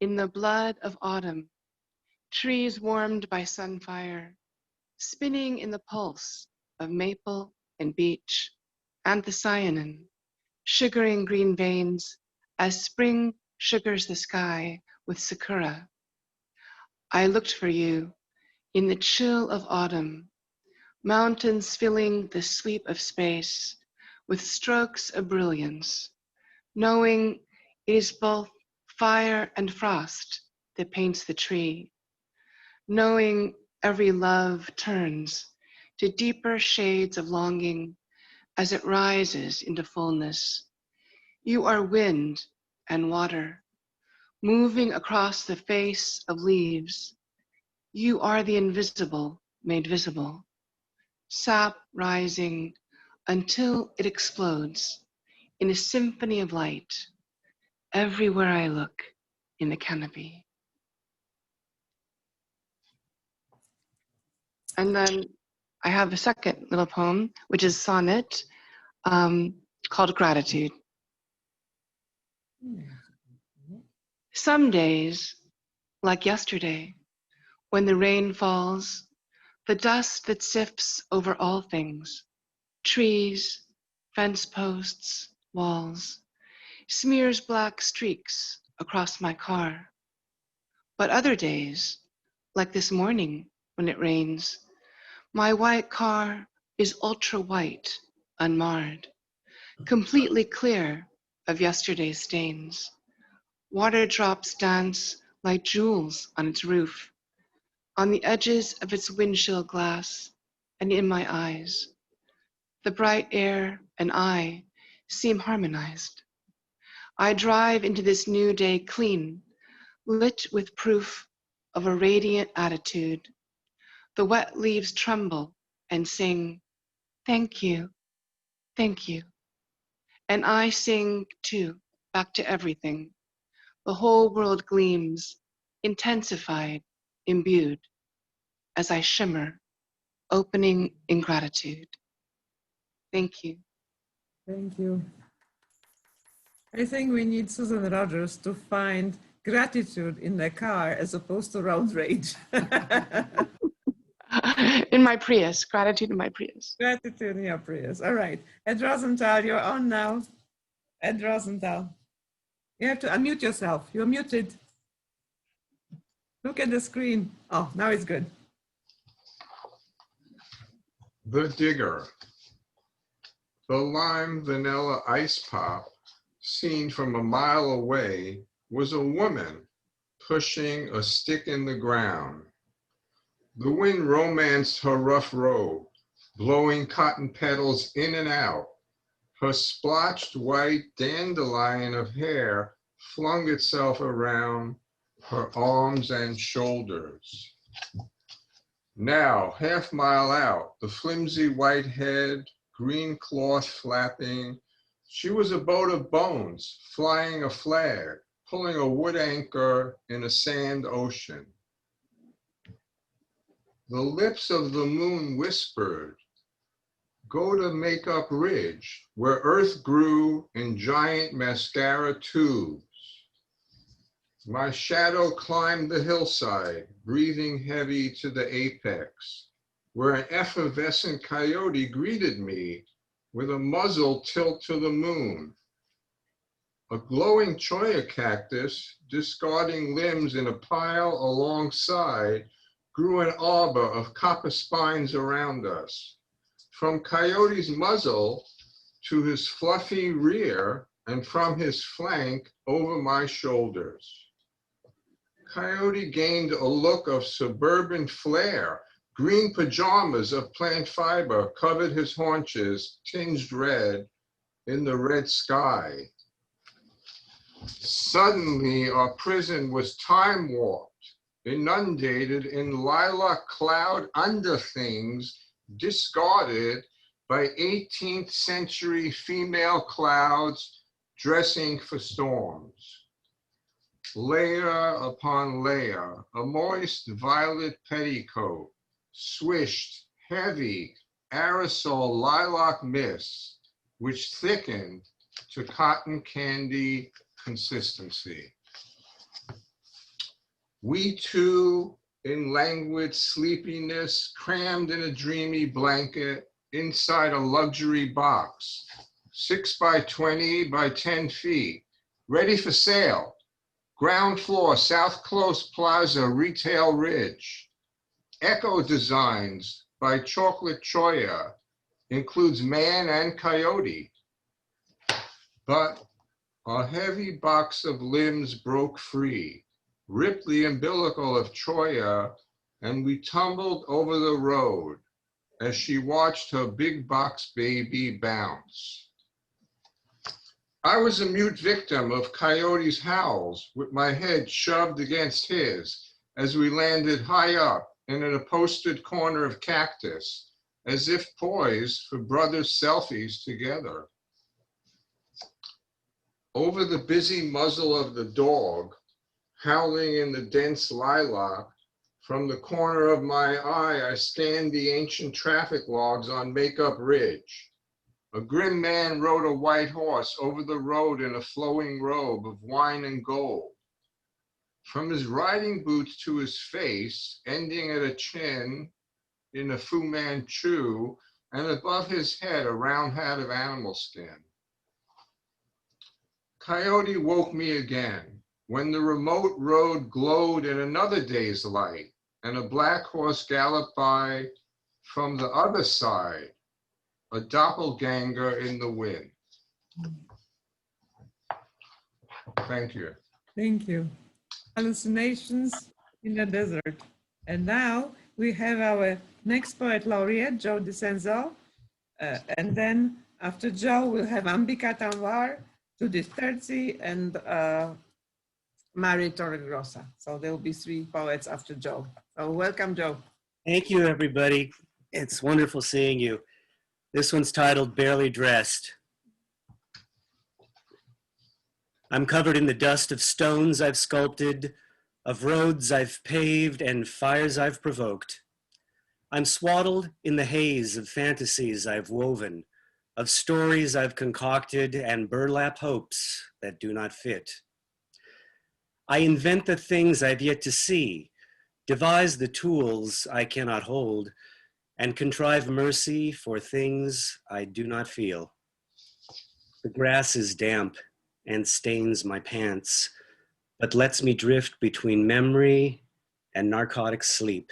in the blood of autumn, trees warmed by sunfire, spinning in the pulse of maple and beech, anthocyanin, sugaring green veins as spring sugars the sky with sakura. I looked for you in the chill of autumn, mountains filling the sweep of space with strokes of brilliance, knowing it is both fire and frost that paints the tree, knowing every love turns to deeper shades of longing as it rises into fullness. You are wind and water, moving across the face of leaves. You are the invisible made visible, sap rising until it explodes in a symphony of light everywhere I look in the canopy. And then I have a second little poem, which is sonnet called Gratitude. Some days, like yesterday, when the rain falls, the dust that sifts over all things, trees, fence posts, walls, smears black streaks across my car. But other days, like this morning when it rains, my white car is ultra white, unmarred. completely clear of yesterday's stains. Water drops dance like jewels on its roof, on the edges of its windshield glass, and in my eyes. The bright air and I seem harmonized. I drive into this new day clean, lit with proof of a radiant attitude. The wet leaves tremble and sing, thank you, thank you. And I sing too, back to everything. The whole world gleams, intensified, imbued, as I shimmer, opening in gratitude. Thank you. Thank you. I think we need Susan Rogers to find gratitude in the car as opposed to road rage. In my Prius, gratitude in my Prius. Gratitude in your Prius. All right. Ed Rosenthal, you're on now. Ed Rosenthal. You have to unmute yourself. You're muted. Look at the screen. Oh, now it's good. The Digger. The lime vanilla ice pop, seen from a mile away, was a woman pushing a stick in the ground. The wind romanced her rough robe, blowing cotton petals in and out. Her splotched white dandelion of hair flung itself around her arms and shoulders. Now, half-mile out, the flimsy white head, green cloth flapping, she was a boat of bones, flying a flag, pulling a wood anchor in a sand ocean. The lips of the moon whispered, go to Makeup Ridge, where earth grew in giant mascara tubes. My shadow climbed the hillside, breathing heavy to the apex, where an effervescent coyote greeted me with a muzzle tilt to the moon. A glowing cholla cactus, discarding limbs in a pile alongside, grew an arbor of copper spines around us. From coyote's muzzle to his fluffy rear, and from his flank over my shoulders. Coyote gained a look of suburban flair. Green pajamas of plant fiber covered his haunches, tinged red in the red sky. Suddenly, our prison was time-warped, inundated in lilac cloud under things discarded by 18th century female clouds dressing for storms. Layer upon layer, a moist violet petticoat, swished heavy aerosol lilac mist, which thickened to cotton candy consistency. We two, in languid sleepiness, crammed in a dreamy blanket inside a luxury box, 6 by 20 by 10 feet, ready for sale. Ground floor, South Close Plaza, Retail Ridge. Echo Designs by Chocolate Choya, includes man and coyote. But a heavy box of limbs broke free, ripped the umbilical of Choya, and we tumbled over the road as she watched her big box baby bounce. I was a mute victim of Coyote's howls, with my head shoved against his as we landed high up in an upholstered corner of cactus, as if poised for brothers' selfies together. Over the busy muzzle of the dog, howling in the dense lilac, from the corner of my eye, I scanned the ancient traffic logs on Makeup Ridge. A grim man rode a white horse over the road in a flowing robe of wine and gold. From his riding boots to his face, ending at a chin in a Fu Manchu, and above his head a round hat of animal skin. Coyote woke me again when the remote road glowed in another day's light, and a black horse galloped by from the other side, a doppelganger in the wind. Thank you. Thank you. Hallucinations in the Desert. And now we have our next poet laureate, Joe DiCenzo. And then after Joe, we'll have Ambika Tanwar, Judith Terzi, and Mari Torregrossa. So there will be 3 poets after Joe. So welcome, Joe. Thank you, everybody. It's wonderful seeing you. This one's titled Barely Dressed. I'm covered in the dust of stones I've sculpted, of roads I've paved, and fires I've provoked. I'm swaddled in the haze of fantasies I've woven, of stories I've concocted, and burlap hopes that do not fit. I invent the things I've yet to see, devise the tools I cannot hold, and contrive mercy for things I do not feel. The grass is damp and stains my pants, but lets me drift between memory and narcotic sleep.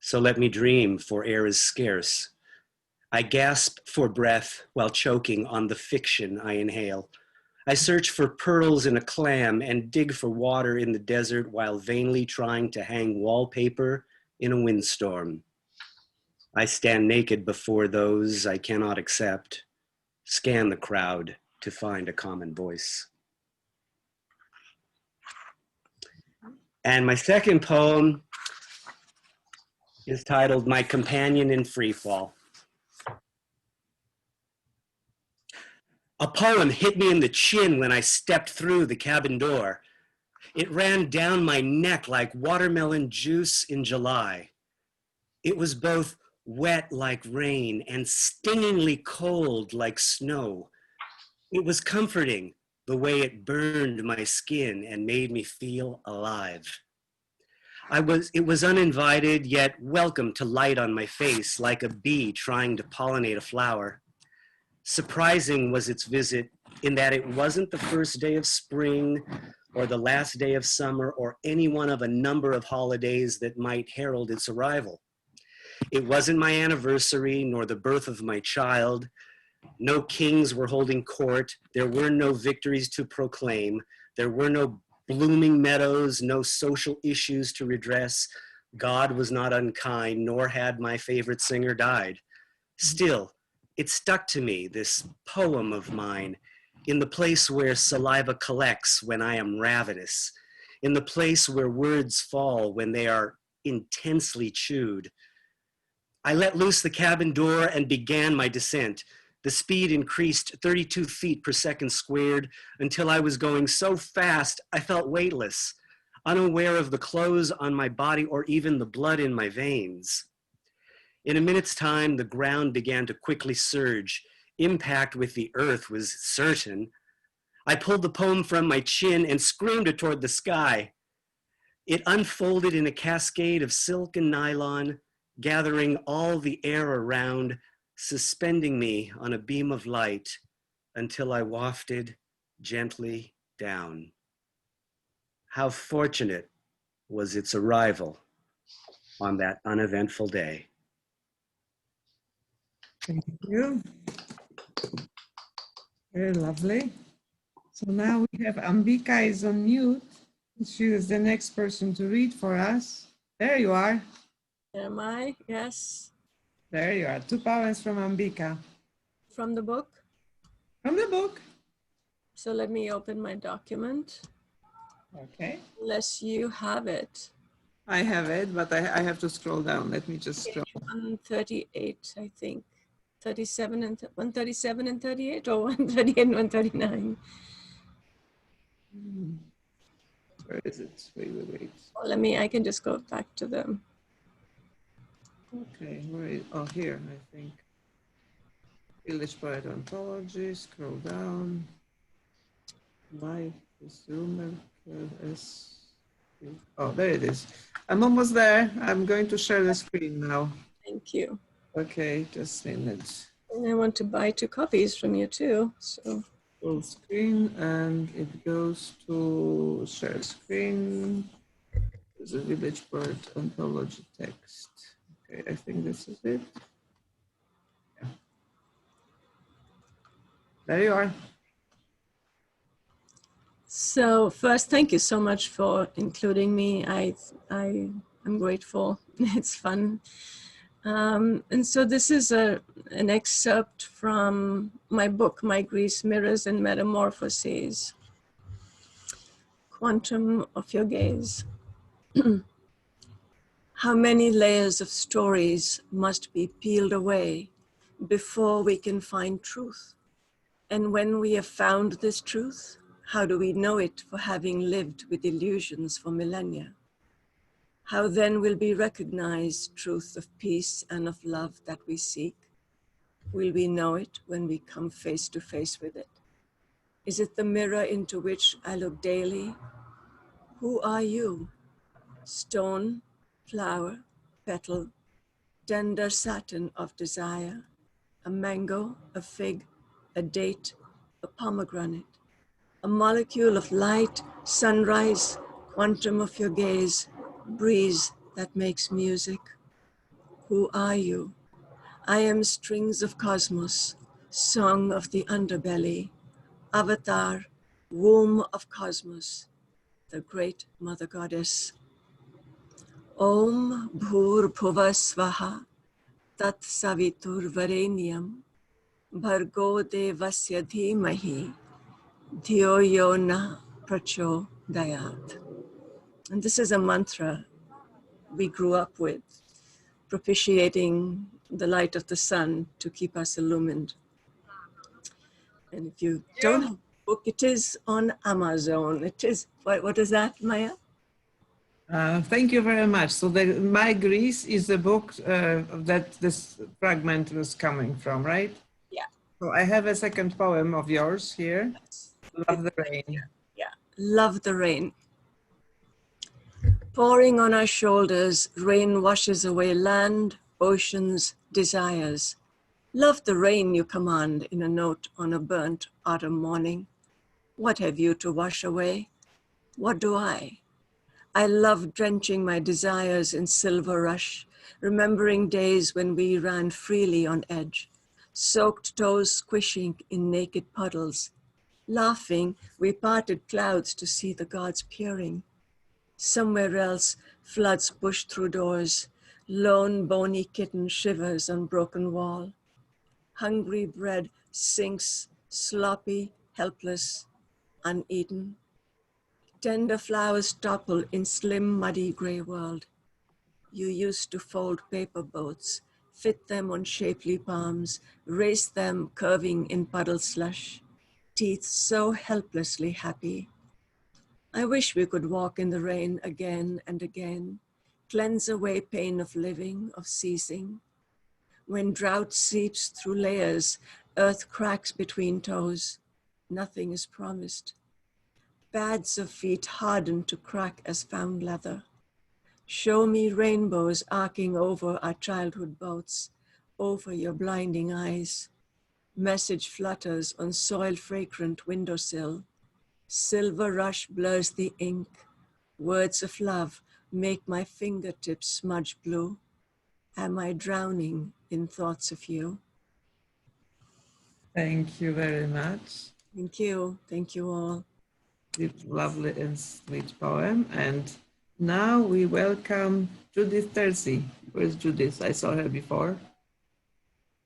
So let me dream, for air is scarce. I gasp for breath while choking on the fiction I inhale. I search for pearls in a clam and dig for water in the desert while vainly trying to hang wallpaper in a windstorm. I stand naked before those I cannot accept, scan the crowd to find a common voice. And my second poem is titled My Companion in Freefall. A poem hit me in the chin when I stepped through the cabin door. It ran down my neck like watermelon juice in July. It was both wet like rain and stingingly cold like snow. It was comforting the way it burned my skin and made me feel alive. It was uninvited, yet welcome to light on my face, like a bee trying to pollinate a flower. Surprising was its visit in that it wasn't the first day of spring or the last day of summer or any one of a number of holidays that might herald its arrival. It wasn't my anniversary nor the birth of my child. No kings were holding court. There were no victories to proclaim. There were no blooming meadows, no social issues to redress. God was not unkind, nor had my favorite singer died. Still, it stuck to me, this poem of mine, in the place where saliva collects when I am ravenous, in the place where words fall when they are intensely chewed. I let loose the cabin door and began my descent. The speed increased 32 feet per second squared until I was going so fast I felt weightless, unaware of the clothes on my body or even the blood in my veins. In a minute's time, the ground began to quickly surge. Impact with the earth was certain. I pulled the poem from my chin and screamed it toward the sky. It unfolded in a cascade of silk and nylon, gathering all the air around, suspending me on a beam of light until I wafted gently down. How fortunate was its arrival on that uneventful day. Thank you. Very lovely. So now we have Ambika is on mute. She is the next person to read for us. There you are. Am I? Yes. There you are. 2 poems from Ambika. From the book? From the book. So let me open my document. Okay. Unless you have it. I have it, but I have to scroll down. Let me just scroll. 138, I think. 37 and 137 and 38, or 138 and 139. Where is it? Wait. Oh, I can just go back to them. Okay, where is, oh, here, I think. Village Poet Anthology, scroll down. Life is Zoom. Oh, there it is. I'm almost there. I'm going to share the screen now. Thank you. Okay, just a minute. And I want to buy 2 copies from you too, so. Full screen, and it goes to share screen. There's a Village Poet Anthology text. Okay, I think this is it. Yeah. There you are. So first, thank you so much for including me. I'm grateful. It's fun. And so this is an excerpt from my book, My Grease, Mirrors and Metamorphoses, Quantum of Your Gaze. How many layers of stories must be peeled away before we can find truth? And when we have found this truth, how do we know it for having lived with illusions for millennia? How then will we recognize truth of peace and of love that we seek? Will we know it when we come face to face with it? Is it the mirror into which I look daily? Who are you? Stone, flower, petal, tender satin of desire, a mango, a fig, a date, a pomegranate, a molecule of light, sunrise, quantum of your gaze, breeze that makes music. Who are you? I am strings of cosmos, song of the underbelly, avatar, womb of cosmos, the great mother goddess. Om Bhur Bhuva Svaha Tat Savitur Varenyam Bhargo Devasya Dhimahi Dhyo Yo Na Prachodayat. And this is a mantra we grew up with, propitiating the light of the sun to keep us illumined. And if you don't have a book, it is on Amazon. It is, what is that, Maya? Thank you very much. So My Grease is the book that this fragment was coming from, right? Yeah. So I have a second poem of yours here. Love the Rain. Yeah, Love the Rain. Pouring on our shoulders, rain washes away land, oceans, desires. Love the rain, you command in a note on a burnt autumn morning. What have you to wash away? What do I? I love drenching my desires in silver rush, remembering days when we ran freely on edge, soaked toes squishing in naked puddles. Laughing, we parted clouds to see the gods peering. Somewhere else, floods push through doors. Lone bony kitten shivers on broken wall. Hungry bread sinks, sloppy, helpless, uneaten. Tender flowers topple in slim, muddy gray world. You used to fold paper boats, fit them on shapely palms, race them curving in puddle slush, teeth so helplessly happy. I wish we could walk in the rain again and again, cleanse away pain of living, of ceasing. When drought seeps through layers, earth cracks between toes, nothing is promised. Pads of feet harden to crack as found leather. Show me rainbows arcing over our childhood boats, over your blinding eyes. Message flutters on soil-fragrant windowsill. Silver rush blurs the ink. Words of love make my fingertips smudge blue. Am I drowning in thoughts of you? Thank you very much. Thank you. Thank you all. It's lovely and sweet poem. And now we welcome Judith Terzi. Where's Judith? I saw her before.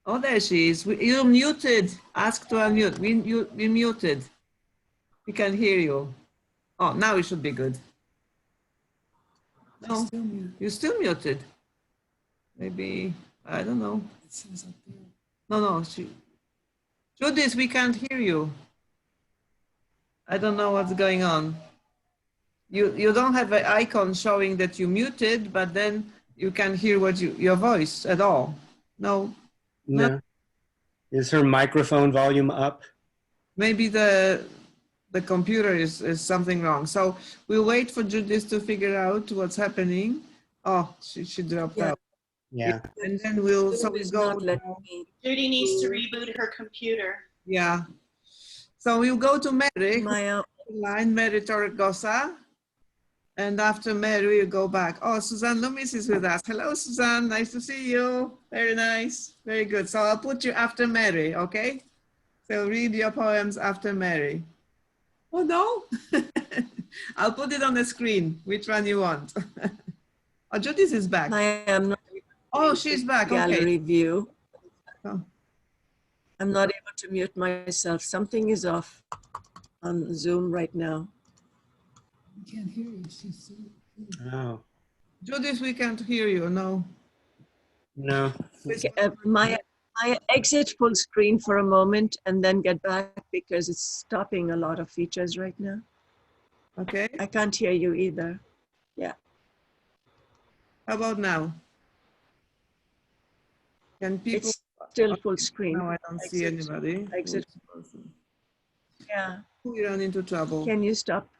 Oh, there she is. You're muted. Ask to unmute. We muted. We can hear you. Oh, now it should be good. No, you're still muted. Maybe, I don't know. No, Judith, we can't hear you. I don't know what's going on. You don't have an icon showing that you muted, but then you can hear your voice at all. No. No. Is her microphone volume up? Maybe the computer is something wrong. So we'll wait for Judith to figure out what's happening. Oh, she dropped out. Yeah. And then we'll go. Judy needs to reboot her computer. Yeah. So we'll go to Mary, Mary Torregosa. And after Mary, we'll go back. Oh, Suzanne Loomis is with us. Hello, Suzanne. Nice to see you. Very nice. Very good. So I'll put you after Mary, okay? So read your poems after Mary. Oh no, I'll put it on the screen. Which one you want? Oh, Judith is back. I am not Oh, she's back. Okay. gallery view. Oh. I'm not able to mute myself. Something is off on Zoom right now. I can't hear you. She's Oh, Judith, we can't hear you. No. no. Okay, my exit full screen for a moment and then get back because it's stopping a lot of features right now. Okay. I can't hear you either. Yeah. How about now? Can people? It's still full screen. No, I don't see anybody. Exit. Yeah. We run into trouble. Can you stop?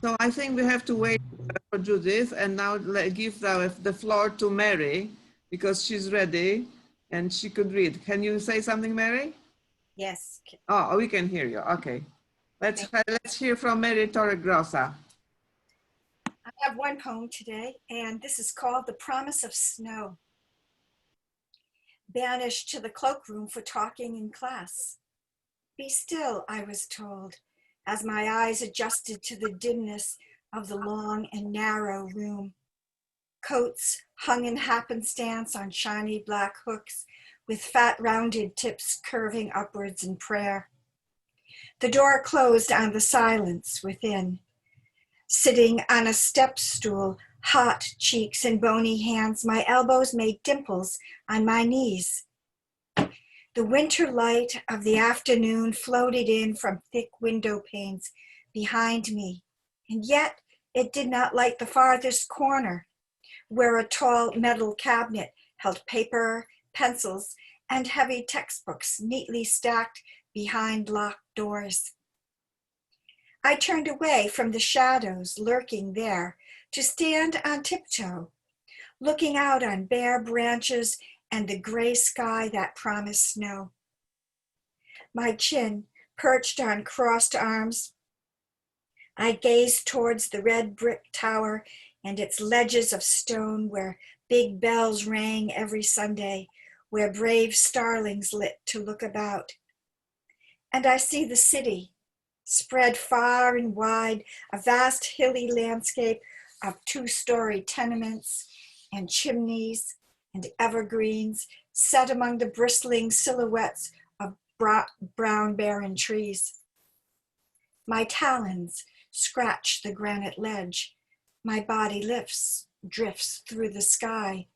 So I think we have to wait for Judith and now give the floor to Mary because she's ready and she could read. Can you say something, Mary? Yes. Oh, we can hear you. Okay. Let's hear from Mary Torregrossa. I have one poem today, and this is called The Promise of Snow. Banished to the cloakroom for talking in class. Be still, I was told, as my eyes adjusted to the dimness of the long and narrow room. Coats hung in happenstance on shiny black hooks with fat rounded tips curving upwards in prayer. The door closed on the silence within. Sitting on a step stool, hot cheeks and bony hands, my elbows made dimples on my knees. The winter light of the afternoon floated in from thick window panes behind me, and yet it did not light the farthest corner, where a tall metal cabinet held paper, pencils, and heavy textbooks neatly stacked behind locked doors. I turned away from the shadows lurking there to stand on tiptoe, looking out on bare branches and the gray sky that promised snow. My chin perched on crossed arms, I gazed towards the red brick tower and its ledges of stone where big bells rang every Sunday, where brave starlings lit to look about. And I see the city, spread far and wide, a vast hilly landscape of two-story tenements and chimneys and evergreens set among the bristling silhouettes of brown barren trees. My talons scratch the granite ledge. My body drifts through the sky,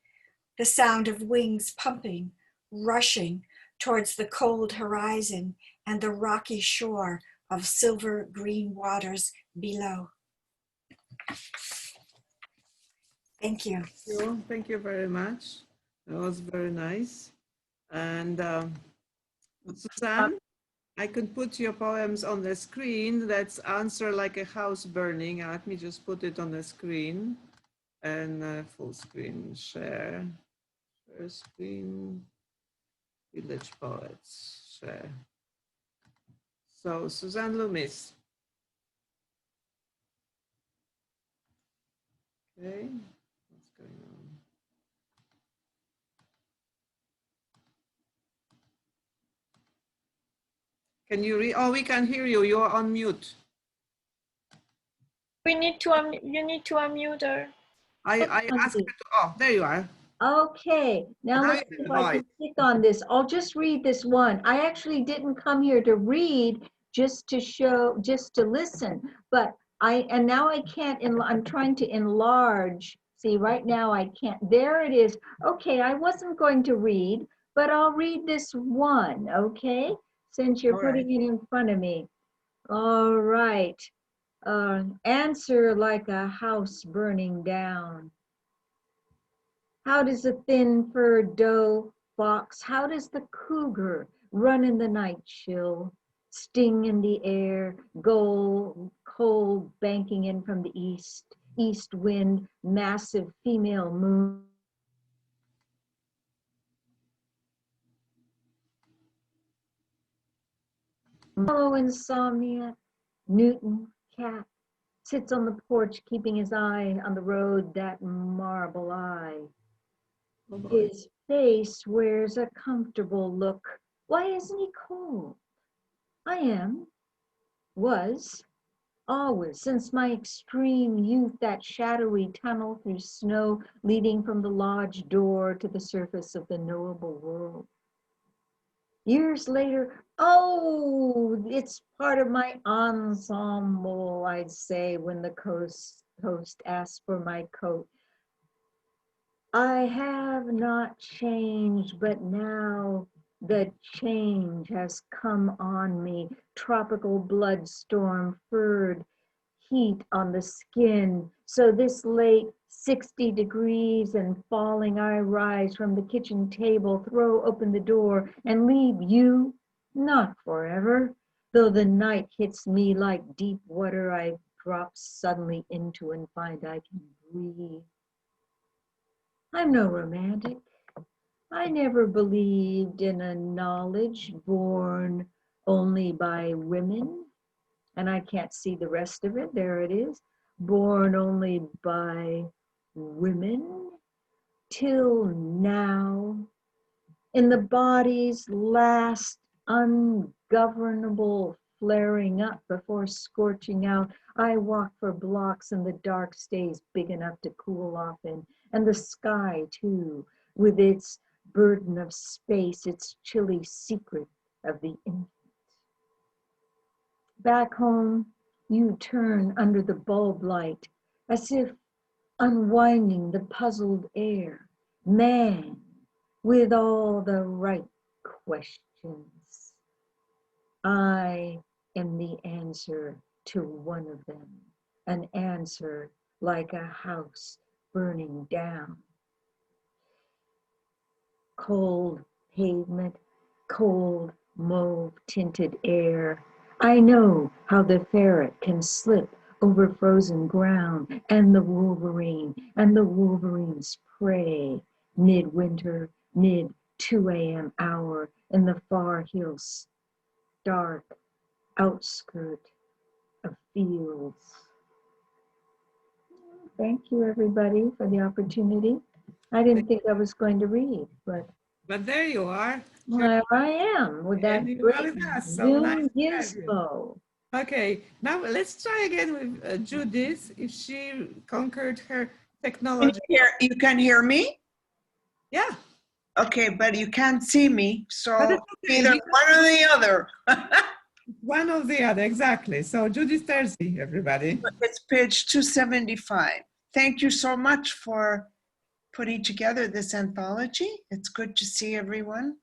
the sound of wings pumping, rushing towards the cold horizon and the rocky shore of silver green waters below. Thank you. Thank you very much. That was very nice. And Suzanne, I could put your poems on the screen. That's Answer Like a House Burning. Let me just put it on the screen and full screen share. Share screen, Village Poets, share. So Suzanne Loomis. Okay, what's going on? Can you read? Oh, we can hear you. You're on mute. You need to unmute her. I asked her to, oh, there you are. Okay, now Now let's you see if can I write. can click on this. I'll just read this one. I actually didn't come here to read, just to listen, but now I can't, I'm trying to enlarge. See, right now I can't, there it is. Okay, I wasn't going to read, but I'll read this one, okay? Since you're putting it in front of me. All right. Answer like a house burning down. How does a thin furred doe fox, how does the cougar run in the night chill, sting in the air, cold banking in from the east wind, massive female moon. Mellow insomnia, Newton cat, sits on the porch keeping his eye on the road, that marble eye. His face wears a comfortable look, Why isn't he cold? I am, was, always, since my extreme youth, that shadowy tunnel through snow leading from the lodge door to the surface of the knowable world. Years later, oh, it's part of my ensemble, I'd say, when the host asked for my coat. I have not changed, but now the change has come on me. Tropical blood storm, furred heat on the skin. So this late 60 degrees and falling, I rise from the kitchen table, throw open the door and leave you, not forever. Though the night hits me like deep water, I drop suddenly into and find I can breathe. I'm no romantic. I never believed in a knowledge born only by women. And I can't see the rest of it. There it is. Born only by women till now. In the body's last ungovernable flaring up before scorching out, I walk for blocks and the dark stays big enough to cool off in. And the sky too, with its burden of space, its chilly secret of the infinite. Back home, you turn under the bulb light, as if unwinding the puzzled air. Man, with all the right questions. I am the answer to one of them, an answer like a house burning down. Cold pavement, cold mauve-tinted air. I know how the ferret can slip over frozen ground, and the wolverine's prey, midwinter, mid-2 a.m. hour in the far hills, dark outskirt of fields. Thank you, everybody, for the opportunity. I didn't think I was going to read, but there you are. There I am with that And you are great with us. So Zoom nice to have you. gizmo. Okay, now let's try again with Judith, if she conquered her technology. You can hear me? Yeah. Okay, but you can't see me, so okay. either one or the other. One or the other, exactly. So Judith Terzi, everybody. It's page 275. Thank you so much for putting together this anthology. It's good to see everyone.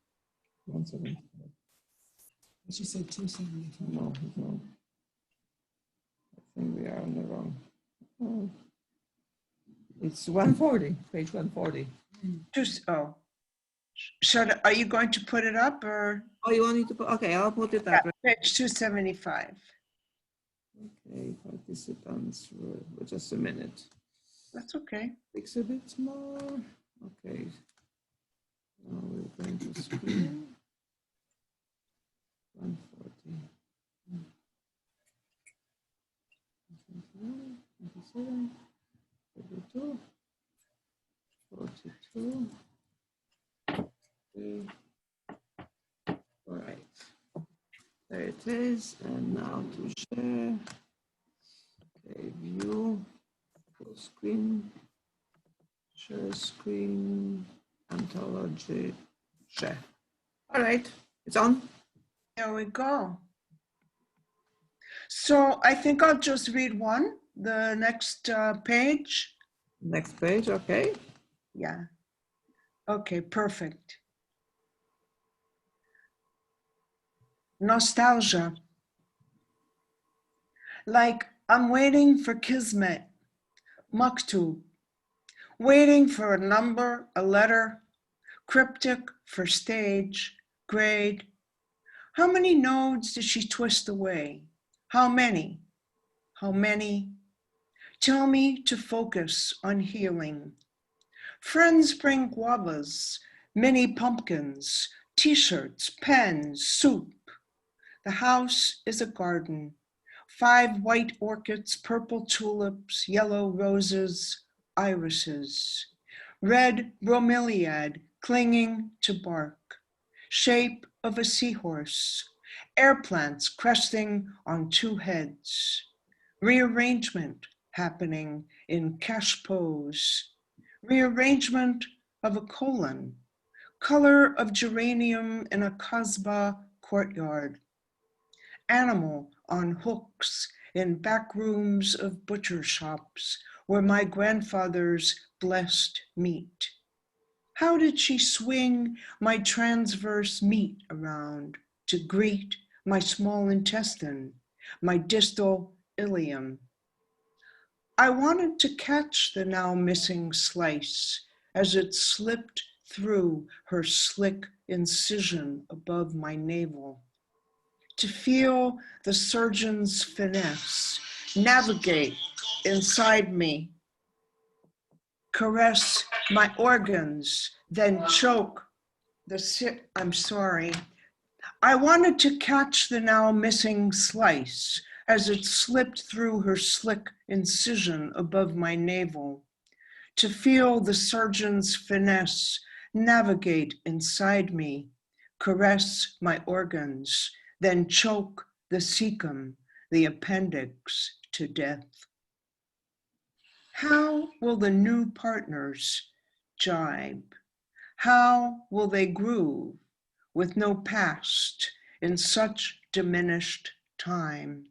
175. She said 275. No. I think we are on the wrong. Oh. It's 140, page 140. Are you going to put it up or? Oh, you want me to put, okay, I'll put it up. Yeah, page 275. Okay, participants, just a minute. That's okay. Fix a bit more. Okay. Now we're going to screen. 140. 21, 27, 32, 42. Okay. All right. There it is. And now to share. Okay, view, full screen, share screen, Anthology, share. All right, it's on. There we go. So I think I'll just read the next page. Next page, okay. Yeah. Okay, perfect. Nostalgia. Like I'm waiting for Kismet, Maktub, waiting for a number, a letter, cryptic for stage, grade. How many nodes does she twist away? How many? How many? Tell me to focus on healing. Friends bring guavas, mini pumpkins, t-shirts, pens, soup. The house is a garden. 5 white orchids, purple tulips, yellow roses, irises. Red bromeliad clinging to bark. shape of a seahorse, air plants cresting on two heads, rearrangement happening in cash pose, rearrangement of a colon, color of geranium in a Kasbah courtyard, animal on hooks in back rooms of butcher shops where my grandfather's blessed meat. How did she swing my transverse meat around to greet my small intestine, my distal ileum? I wanted to catch the now missing slice as it slipped through her slick incision above my navel, to feel the surgeon's finesse navigate inside me, caress my organs, then choke I'm sorry. I wanted to catch the now missing slice as it slipped through her slick incision above my navel, to feel the surgeon's finesse navigate inside me, caress my organs, then choke the cecum, the appendix, to death. How will the new partners jibe? How will they groove with no past in such diminished time?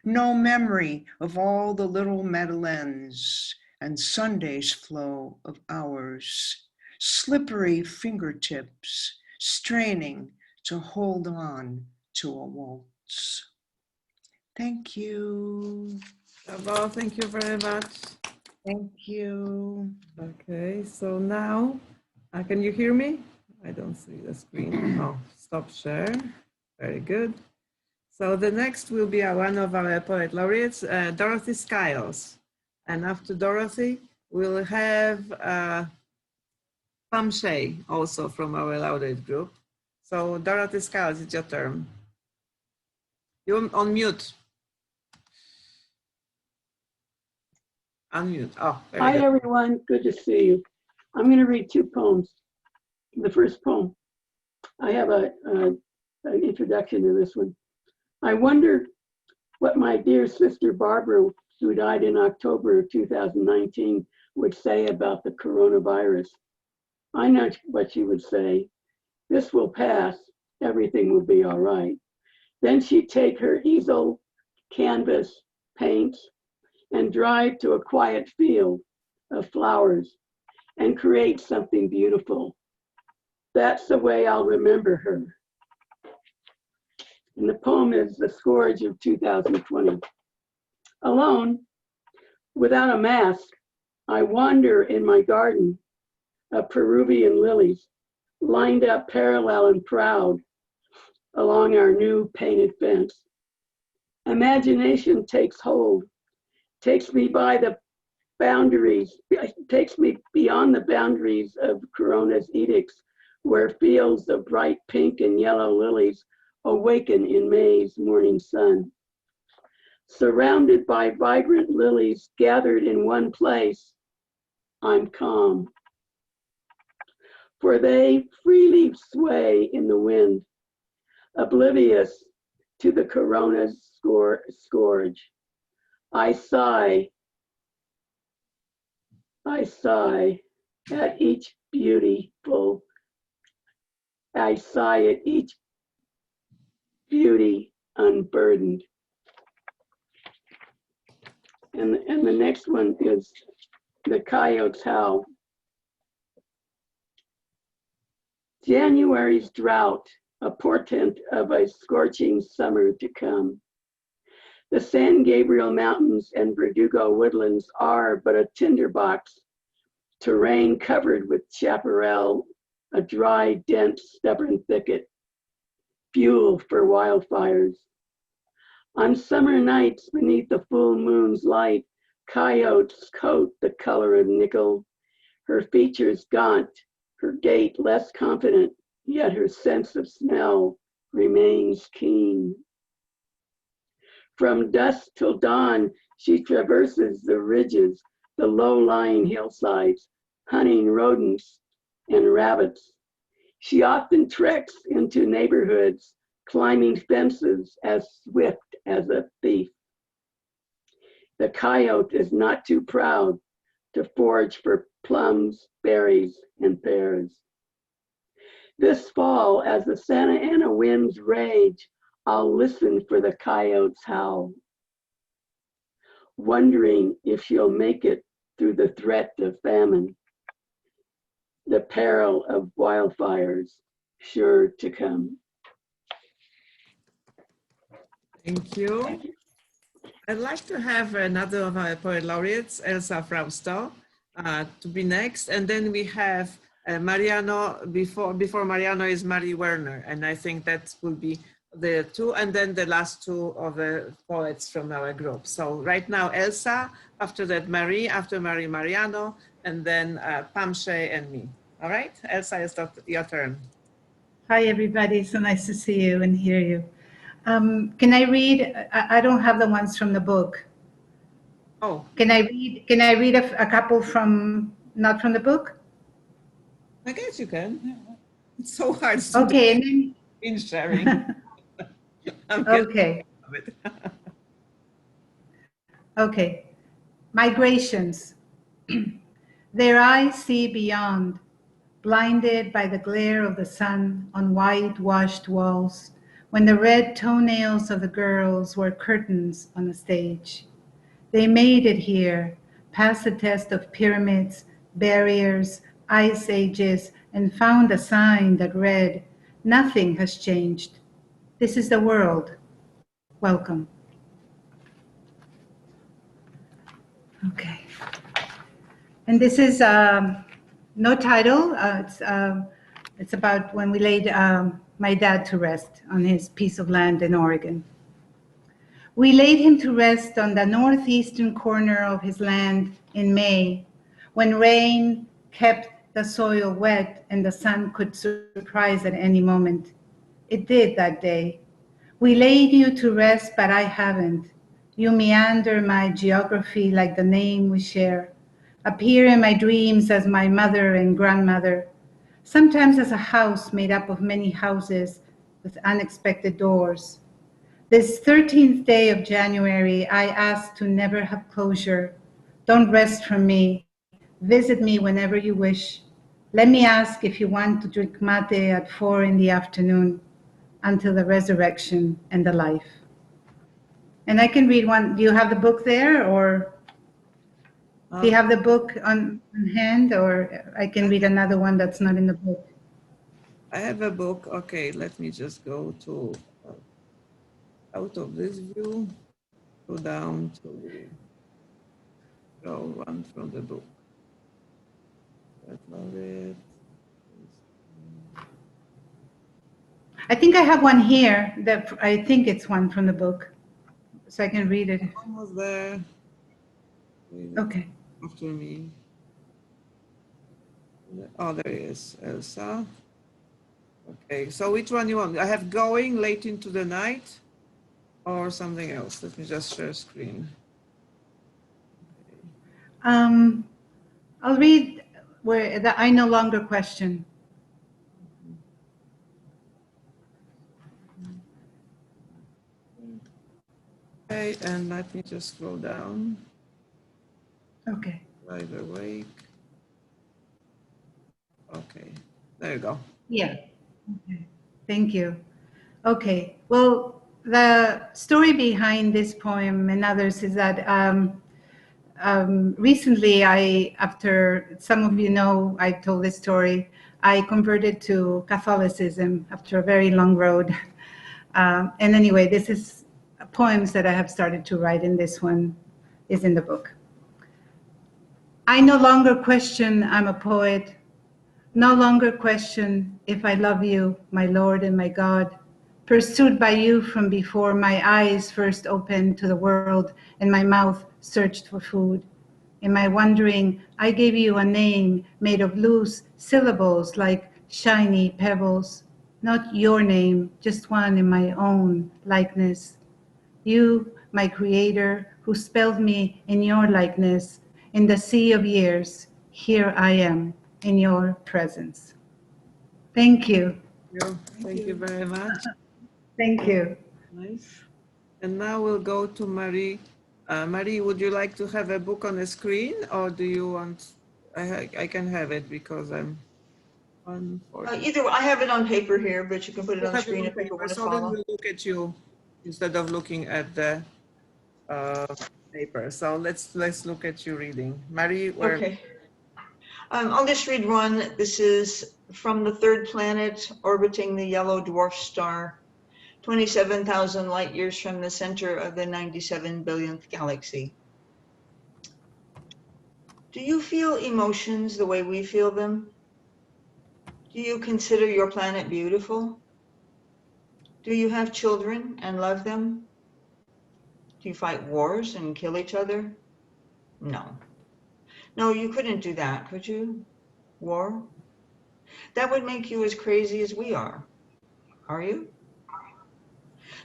No memory of all the little Madeleines and Sunday's flow of hours, slippery fingertips straining to hold on to a waltz. Thank you. Bravo, thank you very much. Thank you. Okay, so now, can you hear me? I don't see the screen. Oh, stop share. Very good. So the next will be one of our poet laureates, Dorothy Skiles. And after Dorothy, we'll have Pam Shea, also from our laureate group. So Dorothy Skiles, it's your turn. You're on mute. Unmute. Oh, very Hi, good. everyone. Good to see you. I'm going to read two poems. The first poem, I have an introduction to this one. I wonder what my dear sister Barbara, who died in October of 2019, would say about the coronavirus. I know what she would say. This will pass. Everything will be all right. Then she'd take her easel, canvas, paints, and drive to a quiet field of flowers and create something beautiful. That's the way I'll remember her. And the poem is The Scourge of 2020. Alone, without a mask, I wander in my garden of Peruvian lilies, lined up parallel and proud along our new painted fence. Imagination takes hold, takes me by the boundaries, takes me beyond the boundaries of Corona's edicts, where fields of bright pink and yellow lilies awaken in May's morning sun. Surrounded by vibrant lilies gathered in one place, I'm calm. For they freely sway in the wind, oblivious to the Corona's scourge. I sigh at each beautiful, I sigh at each beauty unburdened. And the next one is The Coyote's Howl. January's drought, a portent of a scorching summer to come. The San Gabriel Mountains and Verdugo woodlands are but a tinderbox, terrain covered with chaparral, a dry, dense, stubborn thicket, fuel for wildfires. On summer nights beneath the full moon's light, coyotes coat the color of nickel, her features gaunt, her gait less confident, yet her sense of smell remains keen. From dusk till dawn, she traverses the ridges, the low-lying hillsides, hunting rodents and rabbits, She often treks into neighborhoods, climbing fences as swift as a thief. The coyote is not too proud to forage for plums, berries, and pears. This fall, as the Santa Ana winds rage, I'll listen for the coyote's howl, wondering if she'll make it through the threat of famine, the peril of wildfires sure to come. Thank you. I'd like to have another of our poet laureates, Elsa Frausto, to be next. And then we have Mariano, before Mariano is Marie Werner. And I think that will be the two, and then the last two of the poets from our group. So right now, Elsa, after that, Marie, after Marie, Mariano, and then Pamshe and me. All right, Elsa, it's your turn. Hi, everybody. So nice to see you and hear you. Can I read? I don't have the ones from the book. Oh. Can I read? Can I read a couple from not from the book? I guess you can. It's so hard to Okay, and then in sharing. okay. Okay. Migrations. Their eyes see beyond, blinded by the glare of the sun on whitewashed walls, when the red toenails of the girls were curtains on the stage. They made it here, passed the test of pyramids, barriers, ice ages, and found a sign that read, "Nothing has changed. This is the world. Welcome." Okay. And this is no title. It's about when we laid my dad to rest on his piece of land in Oregon. We laid him to rest on the northeastern corner of his land in May, when rain kept the soil wet and the sun could surprise at any moment. It did that day. We laid you to rest, but I haven't. You meander my geography like the name we share, appear in my dreams as my mother and grandmother, sometimes as a house made up of many houses with unexpected doors. This 13th day of January, I ask to never have closure. Don't rest from me. Visit me whenever you wish. Let me ask if you want to drink mate at 4 in the afternoon until the resurrection and the life. And I can read one. Do you have the book there, or do you have the book on hand, or I can read another one that's not in the book? I have a book. Okay, let me just go to out of this view, go down to one from the book. I think I have one here that I think it's one from the book, so I can read it. Almost there. Okay. After me. Oh, there is Elsa. Okay, so which one you want? I have Going Late into the Night or something else. Let me just share screen. I'll read where the I No Longer Question. Okay, and let me just scroll down. Okay. Wide Awake. Okay, there you go. Yeah. Okay. Thank you. Okay. Well, the story behind this poem and others is that recently after some of you know, I told this story, I converted to Catholicism after a very long road. And anyway, this is poems that I have started to write, and this one is in the book. I no longer question I'm a poet, no longer question if I love you, my Lord and my God, pursued by you from before my eyes first opened to the world and my mouth searched for food. In my wondering, I gave you a name made of loose syllables like shiny pebbles, not your name, just one in my own likeness. You, my creator, who spelled me in your likeness, in the sea of years, here I am in your presence. Thank you. Thank you very much. Thank you. Nice. And now we'll go to Marie. Marie, would you like to have a book on the screen, or do you want, I can have it because I'm on. Either, I have it on paper here, but you can put it on the screen if people want to So then follow. we'll look at you instead of looking at the paper. So let's look at you reading. Marie, where? Okay. I'll just read one. This is from the third planet orbiting the yellow dwarf star, 27,000 light years from the center of the 97 billionth galaxy. Do you feel emotions the way we feel them? Do you consider your planet beautiful? Do you have children and love them? Do you fight wars and kill each other? No. No, you couldn't do that, could you? War? That would make you as crazy as we are. Are you?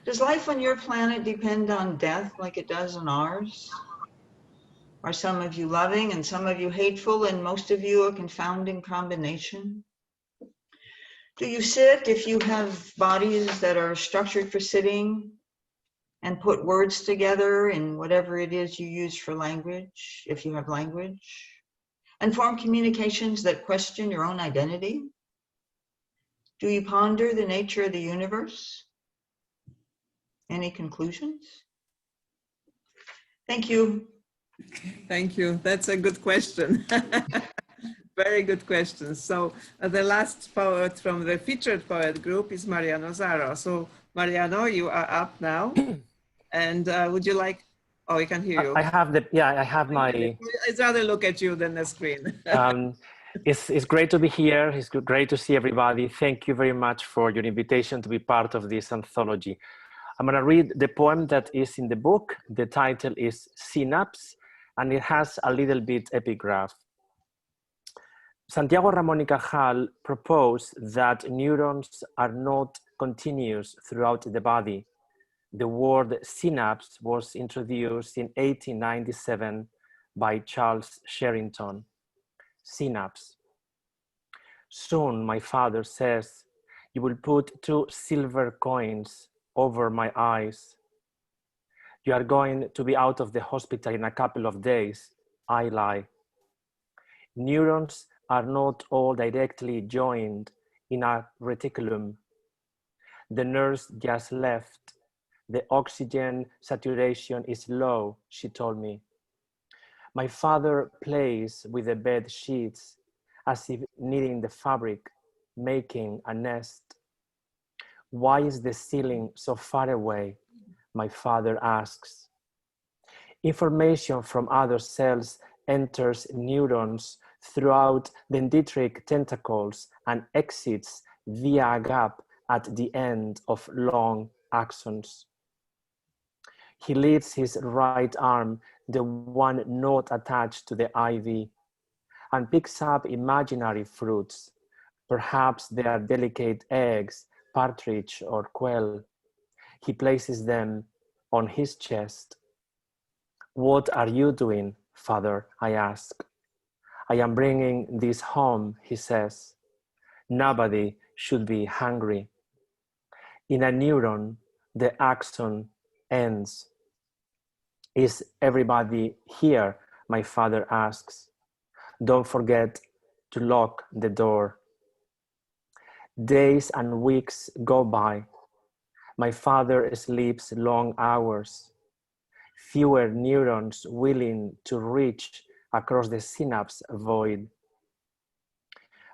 Does life on your planet depend on death like it does on ours? Are some of you loving and some of you hateful and most of you a confounding combination? Do you sit if you have bodies that are structured for sitting and put words together in whatever it is you use for language, if you have language, and form communications that question your own identity? Do you ponder the nature of the universe? Any conclusions? Thank you. Thank you. That's a good question. Very good question. So the last poet from the featured poet group is Mariano Zaro. So Mariano, you are up now. And would you like, oh, we can hear you. I have the, yeah, I have my... I'd rather look at you than the screen. It's great to be here. It's great to see everybody. Thank you very much for your invitation to be part of this anthology. I'm going to read the poem that is in the book. The title is Synapse, and it has a little bit epigraph. Santiago Ramón y Cajal proposed that neurons are not continuous throughout the body. The word synapse was introduced in 1897 by Charles Sherrington. Synapse. Soon, my father says, you will put 2 silver coins over my eyes. You are going to be out of the hospital in a couple of days. I lie. Neurons are not all directly joined in a reticulum. The nurse just left. The oxygen saturation is low, she told me. My father plays with the bed sheets as if knitting the fabric, making a nest. Why is the ceiling so far away? My father asks. Information from other cells enters neurons throughout dendritic tentacles and exits via a gap at the end of long axons. He lifts his right arm, the one not attached to the IV, and picks up imaginary fruits. Perhaps they are delicate eggs, partridge or quail. He places them on his chest. What are you doing, Father? I ask. I am bringing this home, he says. Nobody should be hungry. In a neuron, the axon ends. Is everybody here? My father asks. Don't forget to lock the door. Days and weeks go by. My father sleeps long hours. Fewer neurons willing to reach across the synapse void.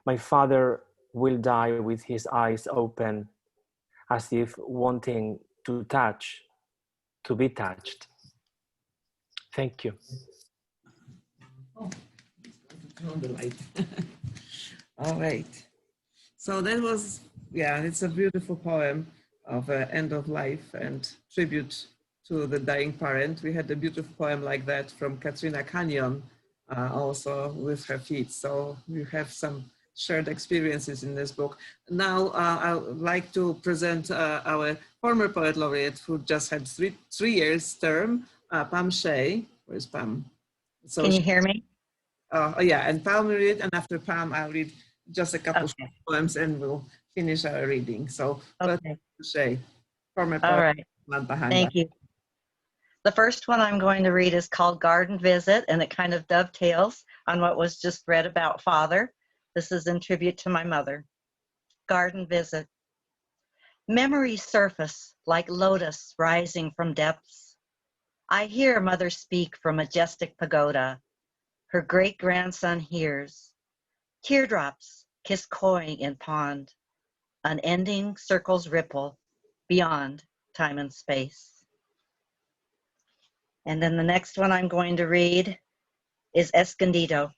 My father will die with his eyes open, as if wanting to touch, to be touched. Thank you. Oh, turn the light. All right. So that was, yeah, it's a beautiful poem of end of life and tribute to the dying parent. We had a beautiful poem like that from Katrina Canyon, also with her feet. So we have some shared experiences in this book. Now I would like to present our former poet laureate who just had three years term, Pam Shea. Where's Pam? So Can you hear me? Oh yeah, and Pam will read, and after Pam, I'll read just a couple of poems and we'll finish our reading. So, Okay. Shay, former All poet, right. Samantha Thank you. The first one I'm going to read is called Garden Visit, and it kind of dovetails on what was just read about Father. This is in tribute to my mother. Garden Visit. Memories surface like lotus rising from depths. I hear Mother speak from majestic pagoda. Her great-grandson hears. Teardrops kiss koi in pond. Unending circles ripple beyond time and space. And then the next one I'm going to read is Escondido.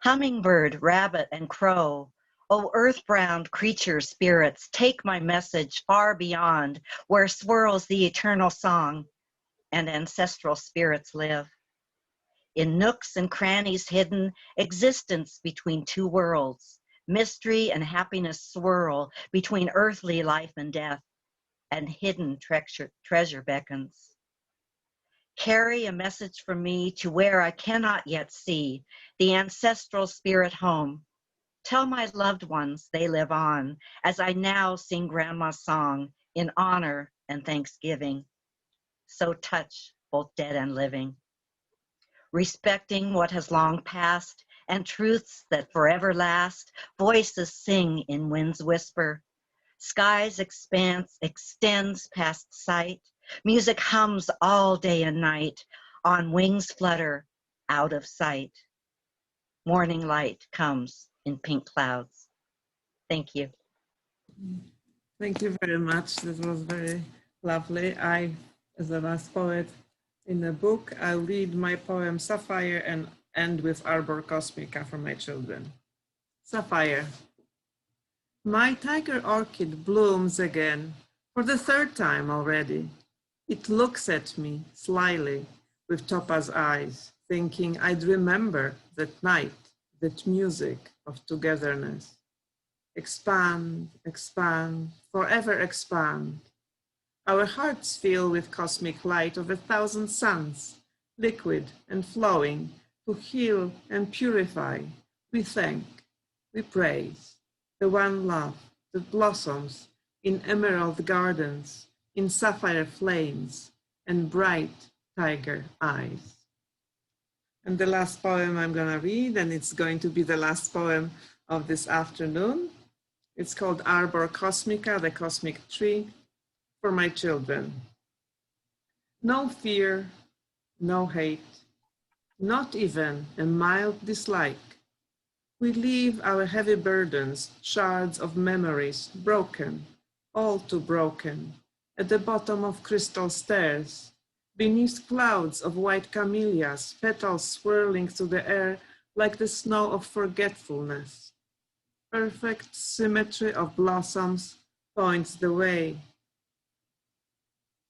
Hummingbird, rabbit, and crow, oh earth-bound creature spirits, take my message far beyond where swirls the eternal song and ancestral spirits live. In nooks and crannies hidden, existence between two worlds, mystery and happiness swirl between earthly life and death, and hidden treasure beckons. Carry a message from me to where I cannot yet see, the ancestral spirit home. Tell my loved ones they live on, as I now sing Grandma's song in honor and thanksgiving. So touch both dead and living. Respecting what has long passed and truths that forever last, voices sing in wind's whisper. Sky's expanse extends past sight. Music hums all day and night. On wings flutter, out of sight. Morning light comes in pink clouds. Thank you. Thank you very much. This was very lovely. I, as the last poet in the book, I'll read my poem Sapphire and end with Arbor Cosmica for my children. Sapphire. My tiger orchid blooms again for the third time already. It looks at me slyly with topaz eyes, thinking I'd remember that night, that music of togetherness. Expand, expand, forever expand. Our hearts fill with cosmic light of 1,000 suns, liquid and flowing, to heal and purify. We thank, we praise, the one love that blossoms in emerald gardens, in sapphire flames and bright tiger eyes. And the last poem I'm gonna read, and it's going to be the last poem of this afternoon. It's called Arbor Cosmica, the cosmic tree, for my children. No fear, no hate, not even a mild dislike. We leave our heavy burdens, shards of memories, broken, all too broken, at the bottom of crystal stairs, beneath clouds of white camellias, petals swirling through the air like the snow of forgetfulness. Perfect symmetry of blossoms points the way.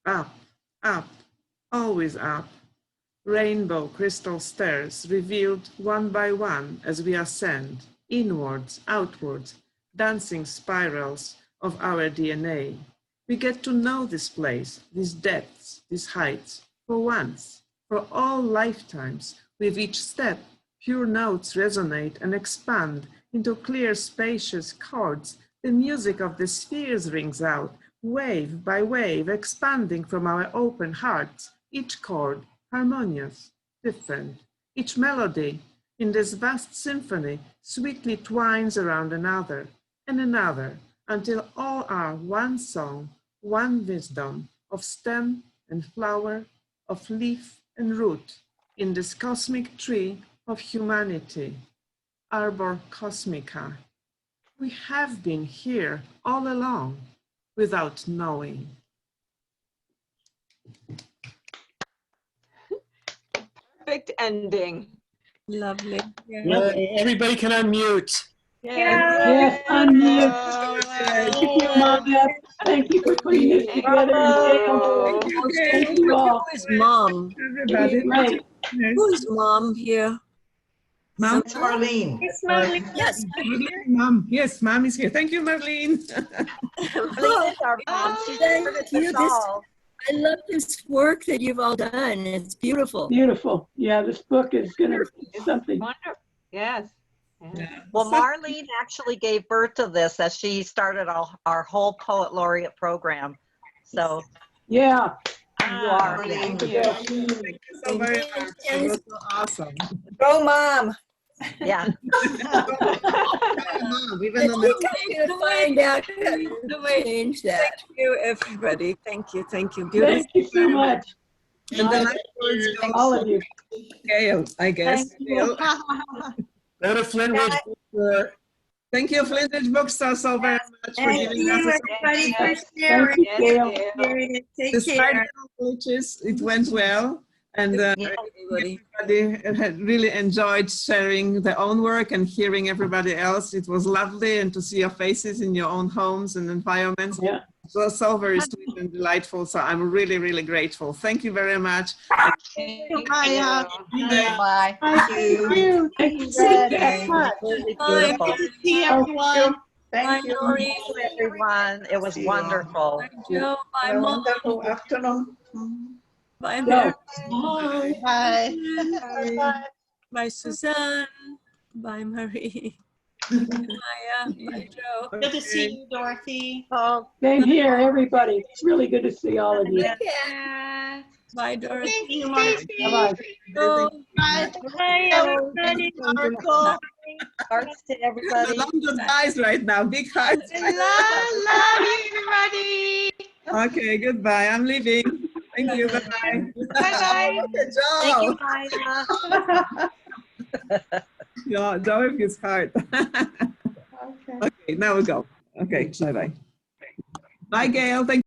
Up, up, always up. Rainbow crystal stairs revealed one by one as we ascend, inwards, outwards, dancing spirals of our DNA. We get to know this place, these depths, these heights, for once, for all lifetimes. With each step, pure notes resonate and expand into clear, spacious chords. The music of the spheres rings out, wave by wave, expanding from our open hearts, each chord harmonious, different. Each melody in this vast symphony sweetly twines around another and another, until all are one song, one wisdom of stem and flower, of leaf and root, in this cosmic tree of humanity. Arbor Cosmica. We have been here all along without knowing. Perfect ending. Lovely. Yeah, everybody can unmute. Yes, unmute. Thank you, Mom. Thank you for putting this together. Thank you all. Who is Mom? It was great. Who's Mom here? Mom? It's Marlene. It's Marlene. Yes. Mom. Yes, Mom is here. Thank you, Marlene. Marlene is our mom. She's Thank part of you. us all. I love this work that you've all done. It's beautiful. Beautiful. Yeah, this book is going to be something. Wonderful. Yes. Well, Marlene actually gave birth to this as she started our whole Poet Laureate program. So Yeah. you are. Thank you. Thank you so very much. It was so awesome. Go, Mom. Yeah. Even on We're going to find out how to change that. Thank you, everybody. Thank you. Thank you. Thank you so much. And the last words go All of you. Gail, I guess. Thank you. Go to Flintridge Bookstore. Thank you, Flintridge Bookstore, so very much for Thank giving you, us this everybody, for opportunity. sharing. Thank you, Sharing it. Take Despite care. the glitches, it went well. And everybody. everybody had really enjoyed sharing their own work and hearing everybody else. It was lovely, and to see your faces in your own homes and environments. Yeah. It was so very sweet and delightful. So I'm really, really grateful. Thank you very much. Thank you, Maya. Bye. Thank you. Thank you so much. Really Bye. beautiful. Good to see everyone. Thank you. Thank you, everyone. It was wonderful. Bye, Joe. Bye, Have a Mom. wonderful afternoon. Bye, Go. Mary. Bye. Bye. Bye, Suzanne. Bye, Marie. Maya. Bye, Joe. Good to see you, Dorothy. Oh, Same here, everybody. It's really good to see all of you. Yeah. Bye, Dorothy. Thank you, Bye-bye. Joe. Bye. Bye, everybody. Marco. hearts to everybody. Long goodbyes right now. Big hearts. Love you, everybody. Okay, goodbye. I'm leaving. Thank you. Bye-bye. Bye-bye. Okay, Joe. Thank you, Maya. Yeah, Joe with his heart. Okay, now we go. Okay, bye-bye. Bye, Gail. Thank